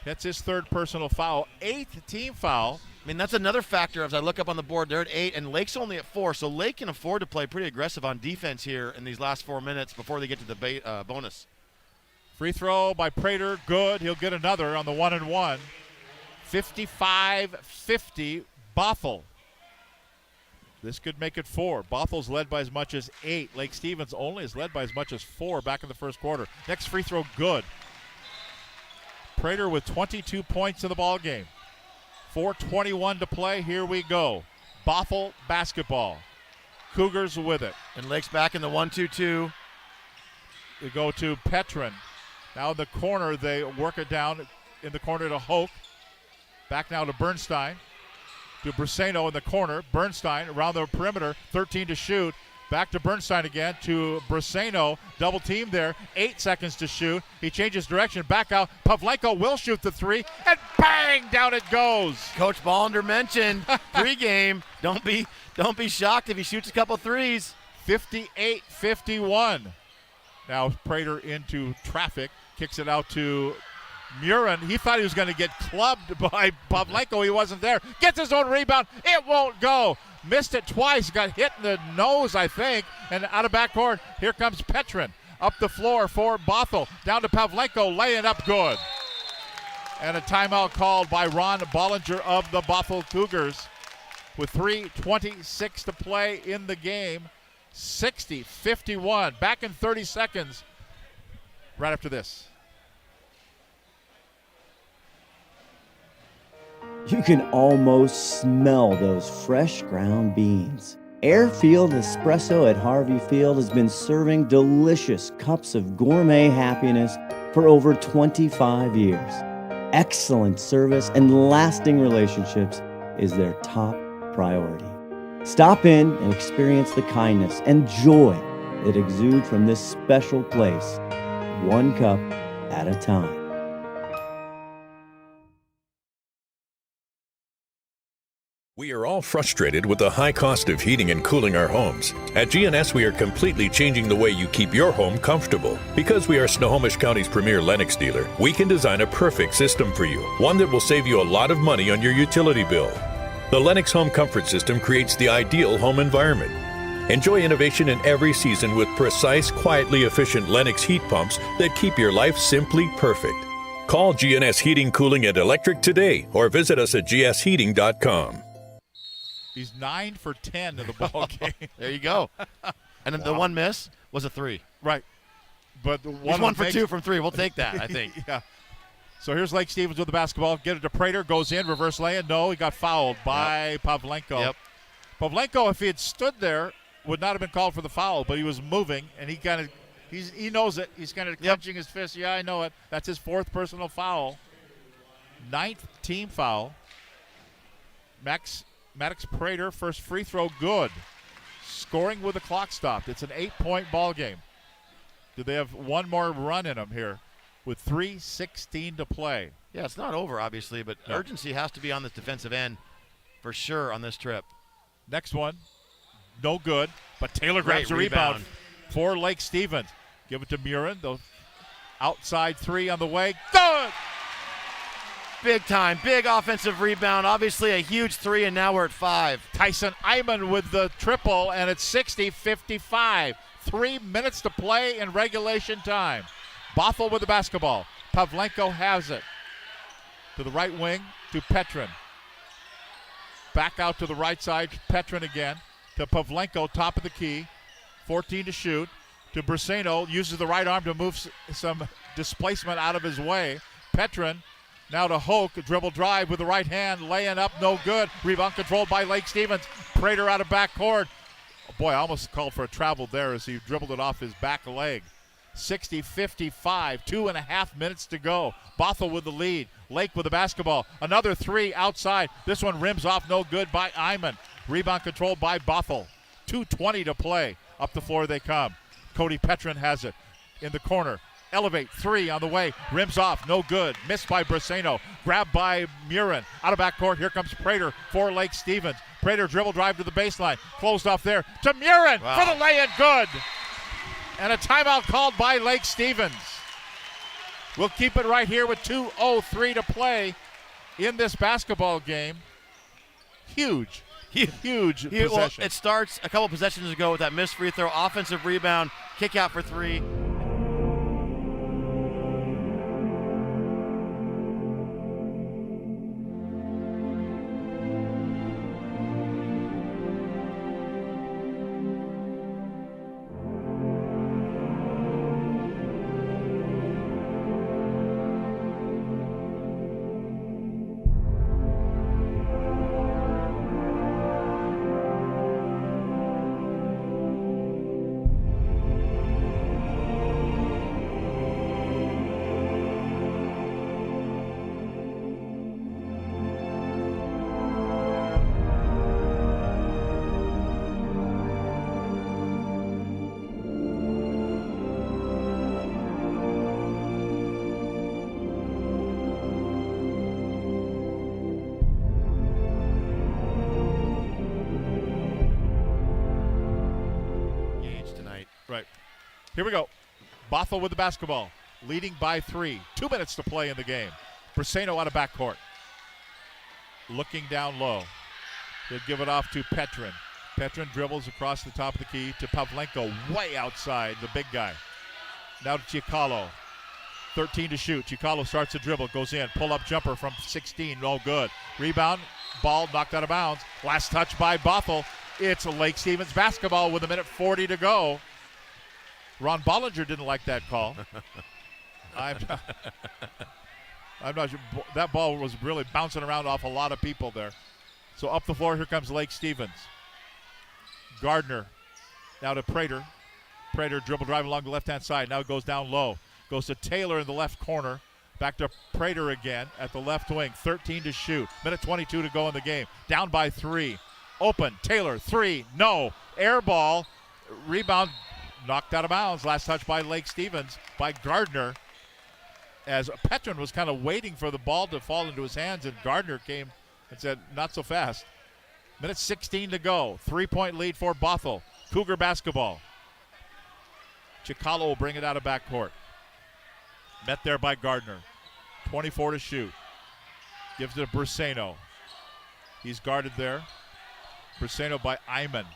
That's his 3rd personal foul, 8th team foul. I mean, that's another factor as I look up on the board. They're at 8, and Lake's only at 4, so Lake can afford to play pretty aggressive on defense here in these last 4 minutes before they get to the bonus. Free throw by Prater, good. He'll get another on the 1-and-1. 55-50, Bothell. This could make it 4. Bothell's led by as much as 8. Lake Stevens only is led by as much as 4 back in the first quarter. Next free throw, good. Prater with 22 points in the ball game. 4:21 to play. Here we go. Bothell basketball. Cougars with it. And Lake's back in the 1-2-2. They go to Petrin. Now in the corner, they work it down in the corner to Hoke. Back now to Bernstein. To Briseno in the corner. Bernstein around the perimeter, 13 to shoot. Back to Bernstein again to Briseno. Double team there. 8 seconds to shoot. He changes direction. Back out. Pavlenko will shoot the three. And bang! Down it goes. Coach Ballender mentioned pregame. Don't be shocked if he shoots a couple threes. 58-51. Now Prater into traffic. Kicks it out to Murin. He thought he was going to get clubbed by Pavlenko. He wasn't there. Gets his own rebound. It won't go. Missed it twice. Got hit in the nose, I think. And out of backcourt, here comes Petrin. Up the floor for Bothell. Down to Pavlenko. Laying up good. And a timeout called by Ron Bollinger of the Bothell Cougars. With 3:26 to play in the game. 60-51. Back in 30 seconds. Right after this. You can almost smell those fresh ground beans. Airfield Espresso at Harvey Field has been serving delicious cups of gourmet happiness for over 25 years. Excellent service and lasting relationships is their top priority. Stop in and experience the kindness and joy that exude from this special place, one cup at a time. We are all frustrated with the high cost of heating and cooling our homes. At GNS, we are completely changing the way you keep your home comfortable. Because we are Snohomish County's premier Lennox dealer, we can design a perfect system for you, one that will save you a lot of money on your utility bill. The Lennox Home Comfort System creates the ideal home environment. Enjoy innovation in every season with precise, quietly efficient Lennox heat pumps that keep your life simply perfect. Call GNS Heating, Cooling, and Electric today or visit us at gsheating.com. He's 9 for 10 in the ball game. There you go. And then the one miss was a three. Right. But the He's 1 for 2 from 3. We'll take that, I think. Yeah. So here's Lake Stevens with the basketball. Get it to Prater. Goes in. Reverse lay-in. No, he got fouled by Pavlenko. Yep. Pavlenko, if he had stood there, would not have been called for the foul, but he was moving, and he knows it. He's kind of clenching his fist. Yeah, I know it. That's his 4th personal foul. 9th team foul. Maddox Prater, first free throw, good. Scoring with the clock stopped. It's an 8-point ball game. Do they have one more run in them here with 3:16 to play? Yeah, it's not over, obviously, but urgency has to be on this defensive end for sure on this trip. Next one, no good, but Taylor grabs a rebound for Lake Stevens. Give it to Murin. The outside three on the way. Good! Big time, big offensive rebound. Obviously a huge three, and now we're at 5. Tyson Iman with the triple, and it's 60-55. 3 minutes to play in regulation time. Bothell with the basketball. Pavlenko has it. To the right wing, to Petrin. Back out to the right side, Petrin again. To Pavlenko, top of the key. 14 to shoot. To Briseno, uses the right arm to move some displacement out of his way. Petrin. Now to Hoke, dribble drive with the right hand, laying up, no good. Rebound controlled by Lake Stevens. Prater out of backcourt. Oh boy, I almost called for a travel there as he dribbled it off his back leg. 60-55, 2.5 minutes to go. Bothell with the lead. Lake with the basketball. Another three outside. This one rims off, no good by Iman. Rebound controlled by Bothell. 2:20 to play. Up the floor they come. Cody Petrin has it in the corner. Elevate, three on the way, rims off, no good. Missed by Briseno, grabbed by Murin. Out of backcourt, here comes Prater for Lake Stevens. Prater dribble drive to the baseline, closed off there to Murin for the lay-in, good. And a timeout called by Lake Stevens. We'll keep it right here with 2:03 to play in this basketball game. Huge possession. Well, it starts a couple possessions ago with that missed free throw, offensive rebound, kick out for 3. Here we go. Bothell with the basketball, leading by 3. 2 minutes to play in the game. Briseno out of backcourt. Looking down low. He'll give it off to Petrin. Petrin dribbles across the top of the key to Pavlenko, way outside, the big guy. Now to Chicalo. 13 to shoot. Chicalo starts to dribble, goes in. Pull-up jumper from 16, no good. Rebound, ball knocked out of bounds. Last touch by Bothell. It's Lake Stevens basketball with 1:40 to go. Ron Bollinger didn't like that call. I'm not sure. That ball was really bouncing around off a lot of people there. So up the floor, here comes Lake Stevens. Gardner now to Prater. Prater dribble drive along the left-hand side. Now it goes down low. Goes to Taylor in the left corner. Back to Prater again at the left wing. 13 to shoot. 1:22 to go in the game. Down by 3. Open. Taylor, 3. No. Air ball. Rebound knocked out of bounds. Last touch by Lake Stevens by Gardner. As Petrin was kind of waiting for the ball to fall into his hands, and Gardner came and said, not so fast. 1:16 to go. 3-point lead for Bothell. Cougar basketball. Chicalo will bring it out of backcourt. Met there by Gardner. 24 to shoot. Gives it to Briseno. He's guarded there. Briseno by Iman.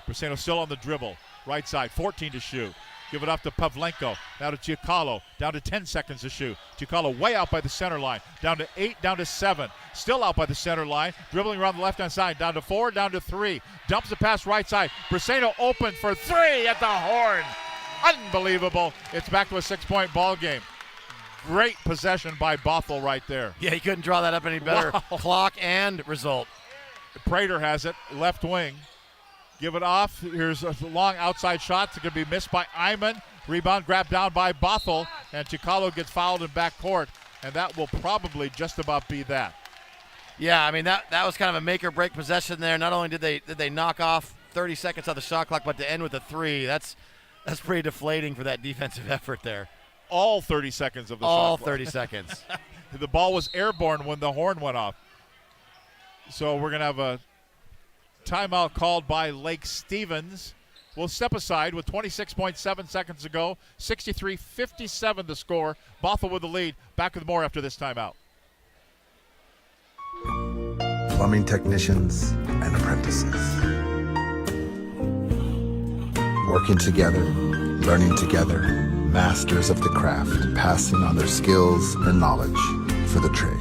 Briseno still on the dribble. Right side, 14 to shoot. Give it up to Pavlenko. Now to Chicalo. Down to 10 seconds to shoot. Chicalo way out by the center line. Down to 8, down to 7. Still out by the center line. Dribbling around the left-hand side. Down to 4, down to 3. Dumps the pass right side. Briseno open for 3 at the horn. Unbelievable. It's back to a 6-point ball game. Great possession by Bothell right there. Yeah, he couldn't draw that up any better. Wow. Clock and result. Prater has it, left wing. Give it off. Here's a long outside shot. It's going to be missed by Iman. Rebound grabbed down by Bothell, and Chicalo gets fouled in backcourt, and that will probably just about be that. Yeah, I mean, that was kind of a make-or-break possession there. Not only did they knock off 30 seconds on the shot clock, but to end with a 3, that's pretty deflating for that defensive effort there. All 30 seconds of the shot All clock. 30 seconds. The ball was airborne when the horn went off. So we're going to have a timeout called by Lake Stevens. We'll step aside with 26.7 seconds to go. 63-57 the score. Bothell with the lead. Back with more after this timeout. Plumbing technicians and apprentices. Working together, learning together. Masters of the craft, passing on their skills and knowledge for the trade.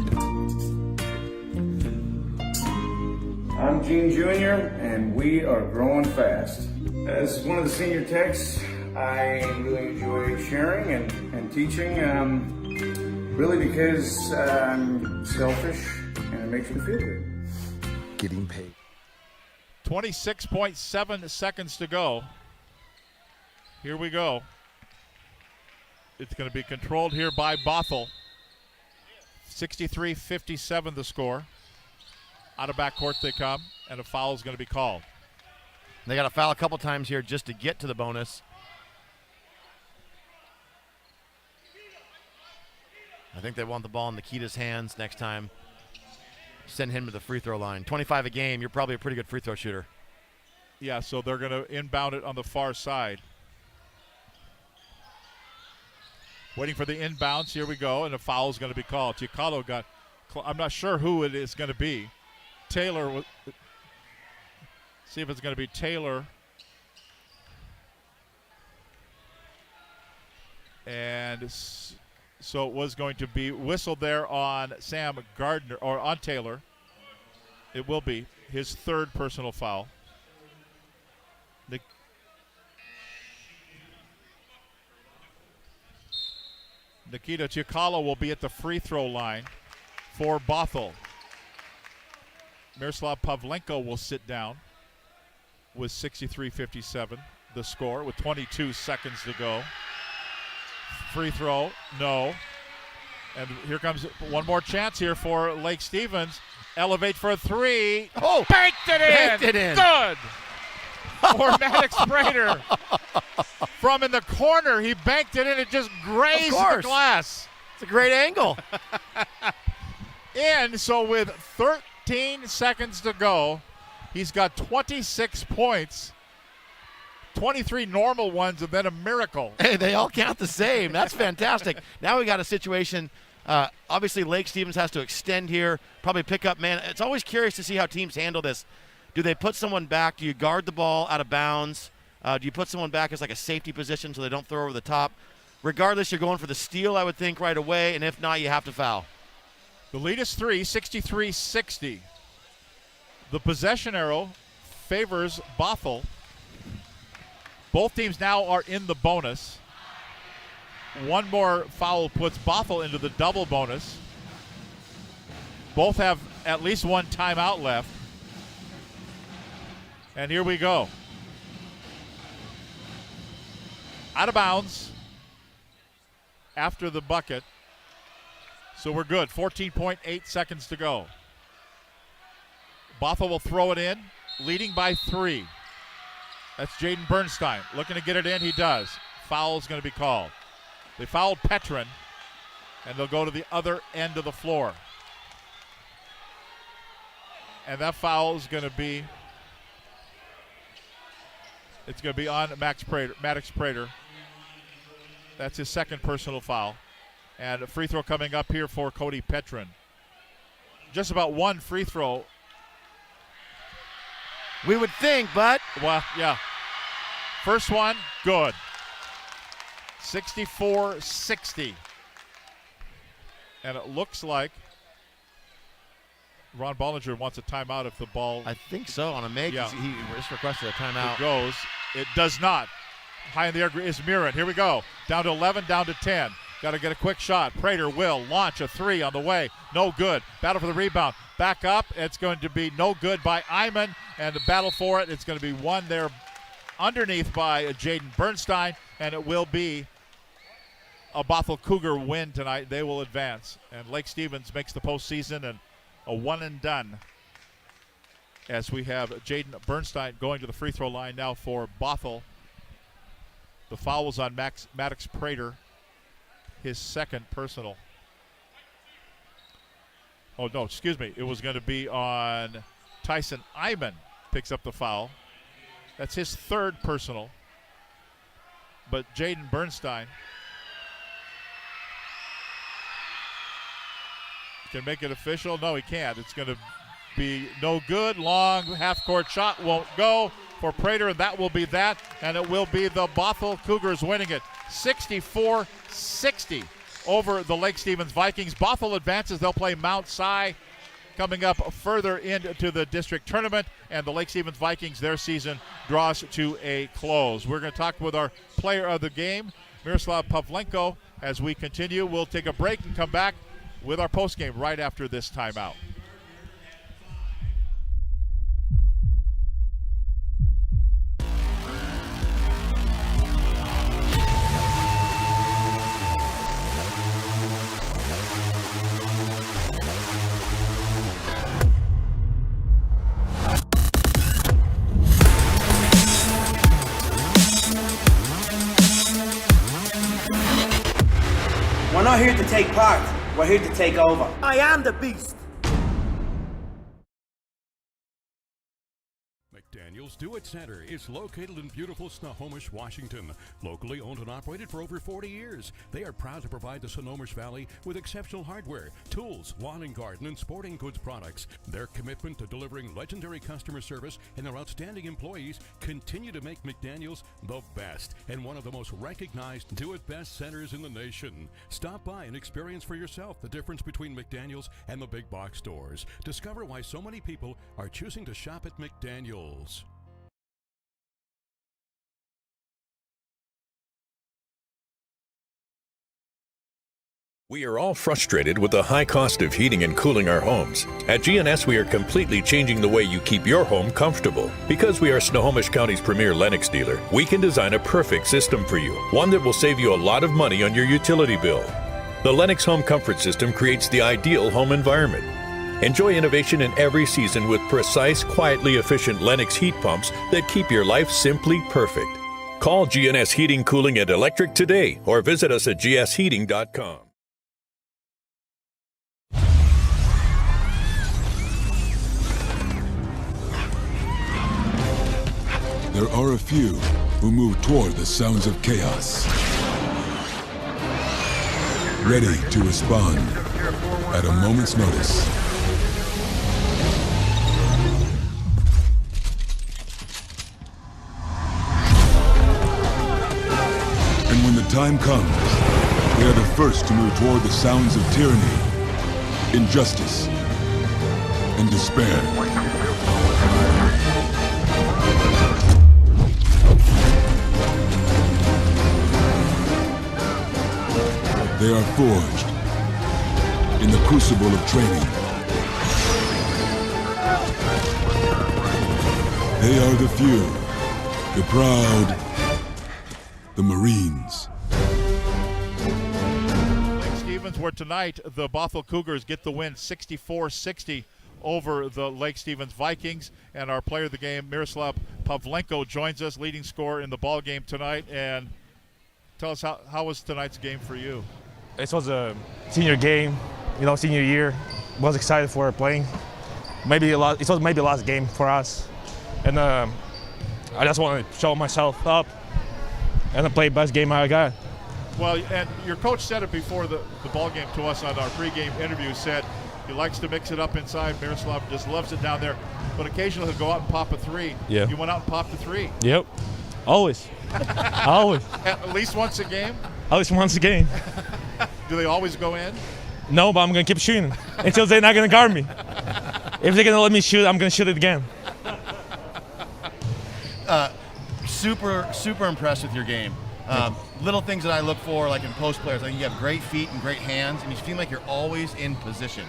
I'm Gene Jr., and we are growing fast. As one of the senior techs, I really enjoy sharing and teaching, really because I'm selfish and it makes me feel good. Getting paid. 26.7 seconds to go. Here we go. It's going to be controlled here by Bothell. 63-57 the score. Out of backcourt they come, and a foul is going to be called. They got to foul a couple times here just to get to the bonus. I think they want the ball in Nikita's hands next time. Send him to the free throw line. 25 a game, you're probably a pretty good free throw shooter. Yeah, so they're going to inbound it on the far side. Waiting for the inbounds. Here we go, and a foul is going to be called. Chicalo got, I'm not sure who it is going to be. Taylor, see if it's going to be Taylor. And so it was going to be whistled there on Sam Gardner, or on Taylor. It will be his 3rd personal foul. Nikita Chicalo will be at the free throw line for Bothell. Miroslav Pavlenko will sit down with 63-57, the score, with 22 seconds to go. Free throw, no. And here comes one more chance here for Lake Stevens. Elevate for a 3. Oh! Banked it in! Banked it in. Good! For Maddox Prater. From in the corner, he banked it in. It just grazed the glass. It's a great angle. In, so with 13 seconds to go, he's got 26 points, 23 normal ones and then a miracle. Hey, they all count the same. That's fantastic. Now we got a situation. Obviously, Lake Stevens has to extend here, probably pick up man. It's always curious to see how teams handle this. Do they put someone back? Do you guard the ball out of bounds? Do you put someone back as like a safety position so they don't throw over the top? Regardless, you're going for the steal, I would think, right away, and if not, you have to foul. The lead is 3, 63-60. The possession arrow favors Bothell. Both teams now are in the bonus. One more foul puts Bothell into the double bonus. Both have at least one timeout left. And here we go. Out of bounds after the bucket. So we're good. 14.8 seconds to go. Bothell will throw it in, leading by 3. That's Jaden Bernstein. Looking to get it in, he does. Foul is going to be called. They fouled Petrin, and they'll go to the other end of the floor. And that foul is going to be, it's going to be on Maddox Prater. That's his second personal foul. And a free throw coming up here for Cody Petrin. Just about one free throw. We would think, but. Well, yeah. First one, good. 64-60. And it looks like Ron Bollinger wants a timeout if the ball. I think so. On a make, yeah. He just requested a timeout. It goes. It does not. High in the air is Mirren. Here we go. Down to 11, down to 10. Got to get a quick shot. Prater will launch a 3 on the way. No good. Battle for the rebound. Back up. It's going to be no good by Iman. And the battle for it, it's going to be won there underneath by Jaden Bernstein. And it will be a Bothell Cougar win tonight. They will advance. And Lake Stevens makes the postseason and a one and done. As we have Jaden Bernstein going to the free throw line now for Bothell. The foul was on Maddox Prater. His second personal. Oh, no, excuse me. It was going to be on Tyson Iman. Picks up the foul. That's his third personal. But Jaden Bernstein can make it official. No, he can't. It's going to be no good. Long half-court shot won't go for Prater, and that will be that. And it will be the Bothell Cougars winning it. 64-60 over the Lake Stevens Vikings. Bothell advances. They'll play Mount Si coming up further into the district tournament, and the Lake Stevens Vikings, their season draws to a close. We're going to talk with our player of the game, Miroslav Pavlenko, as we continue. We'll take a break and come back with our postgame right after this timeout. We're not here to take part. We're here to take over. I am the beast. McDaniel's Do-It Center is located in beautiful Snohomish, Washington. Locally owned and operated for over 40 years, they are proud to provide the Snohomish Valley with exceptional hardware, tools, lawn and garden, and sporting goods products. Their commitment to delivering legendary customer service and their outstanding employees continue to make McDaniel's the best and one of the most recognized do-it-best centers in the nation. Stop by and experience for yourself the difference between McDaniel's and the big box stores. Discover why so many people are choosing to shop at McDaniel's. We are all frustrated with the high cost of heating and cooling our homes. At GNS, we are completely changing the way you keep your home comfortable. Because we are Snohomish County's premier Lennox dealer, we can design a perfect system for you, one that will save you a lot of money on your utility bill. The Lennox Home Comfort System creates the ideal home environment. Enjoy innovation in every season with precise, quietly efficient Lennox heat pumps that keep your life simply perfect. Call GNS Heating, Cooling, and Electric today or visit us at gsheating.com. There are a few who move toward the sounds of chaos. Ready to respond at a moment's notice. And when the time comes, they are the first to move toward the sounds of tyranny, injustice, and despair. They are forged in the crucible of training. They are the few, the proud, the Marines. Lake Stevens, where tonight the Bothell Cougars get the win 64-60 over the Lake Stevens Vikings. And our player of the game, Miroslav Pavlenko, joins us, leading scorer in the ball game tonight. And tell us, how was tonight's game for you? It was a senior game, senior year. Was excited for playing. It was maybe the last game for us, and I just want to show myself up and play best game I got. Well, and your coach said it before the ball game to us on our pregame interview. Said he likes to mix it up inside. Miroslav just loves it down there, but occasionally he'll go out and pop a three. Yeah. You went out and popped a three. Yep. Always. Always. At least once a game. At least once a game. Do they always go in? No, but I'm going to keep shooting until they're not going to guard me. If they're going to let me shoot, I'm going to shoot it again. Super impressed with your game. Little things that I look for, like in post players, I think you have great feet and great hands, and you seem like you're always in position.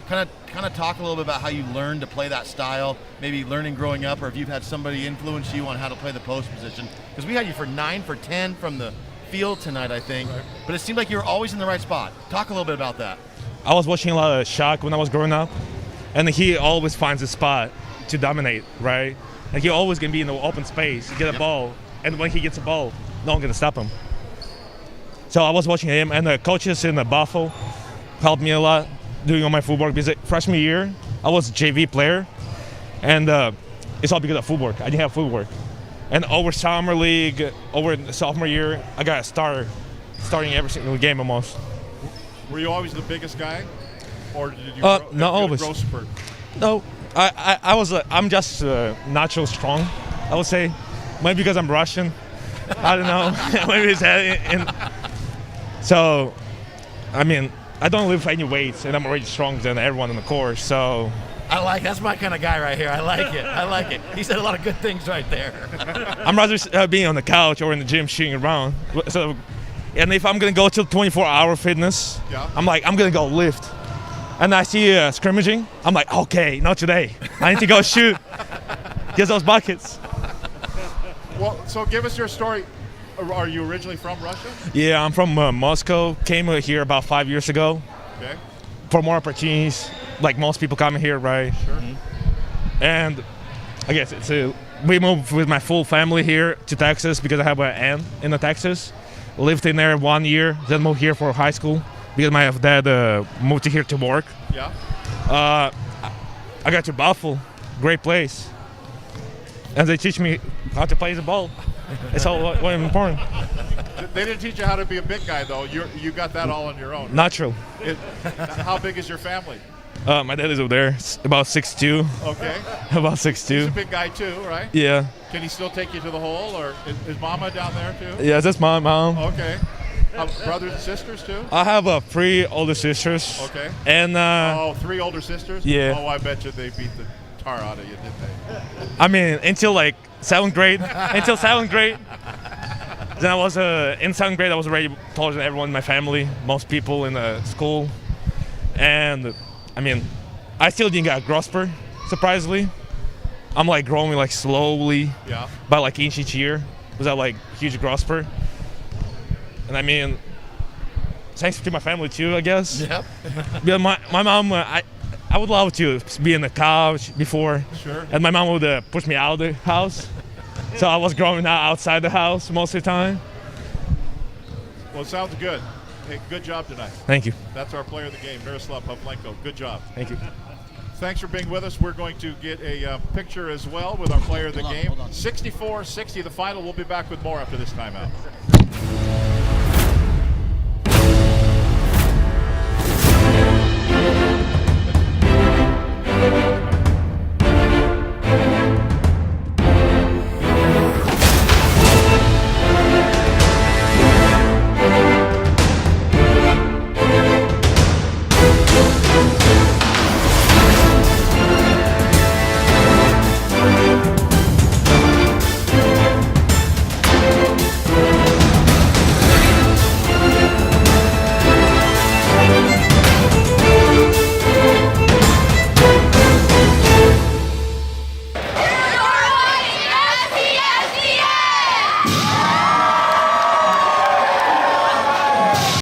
Kind of talk a little bit about how you learned to play that style, maybe learning growing up, or if you've had somebody influence you on how to play the post position. Because we had you for 9 for 10 from the field tonight, I think, right. But it seemed like you were always in the right spot. Talk a little bit about that. I was watching a lot of Shaq when I was growing up, and he always finds a spot to dominate, right? Like, you're always going to be in the open space, get a ball, and when he gets a ball, no one's going to stop him. So I was watching him, and the coaches in the Bothell helped me a lot doing all my footwork, because freshman year, I was a JV player, and it's all because of footwork. I didn't have footwork. And over summer league, over the sophomore year, I got a starting every single game almost. Were you always the biggest guy, or did you not always. Growth spurt? No, I'm just natural strong, I would say. Maybe because I'm Russian. I don't know. Maybe it's that. So, I mean, I don't lift any weights, and I'm already stronger than everyone on the course. So. That's my kind of guy right here. I like it. He said a lot of good things right there. I'm rather being on the couch or in the gym shooting around. So, and if I'm gonna go to 24-hour fitness, I'm gonna go lift. And I see scrimmaging, I'm like, okay, not today. I need to go shoot. Get those buckets. Well, so give us your story. Are you originally from Russia? Yeah, I'm from Moscow. Came here about 5 years ago. Okay. For more opportunities, like most people coming here, right? Sure. Mm-hmm. And I guess we moved with my full family here to Texas because I have an aunt in Texas. Lived in there 1 year, then moved here for high school because my dad moved here to work. Yeah. I got to Bothell, great place. And they teach me how to play the ball. It's all what important. They didn't teach you how to be a big guy, though. You got that all on your own. Natural. How big is your family? My dad is over there, about 6'2". Okay. About 6'2". He's a big guy too, right? Yeah. Can he still take you to the hole, or is Mama down there too? Yeah, that's my mom. Okay. Brothers and sisters too? I have 3 older sisters. Okay. And 3 older sisters? Yeah. Oh, I bet you they beat the tar out of you, didn't they? I mean, until like 7th grade. Until 7th grade. Then I was in 7th grade. I was already taller than everyone in my family, most people in the school, and I mean, I still didn't get a growth spurt, surprisingly. I'm like growing like slowly, by like inch each year. Was that like huge growth spurt? And I mean, thanks to my family too, I guess. Yep. Yeah, my mom, I would love to be in the couch before. Sure. And my mom would push me out of the house. So I was growing out outside the house most of the time. Well, sounds good. Hey, good job tonight. Thank you. That's our player of the game, Miroslav Pavlenko. Good job. Thank you. thanks for being with us. We're going to get a picture as well with our player of the game. 64-60 the final. We'll be back with more after this timeout.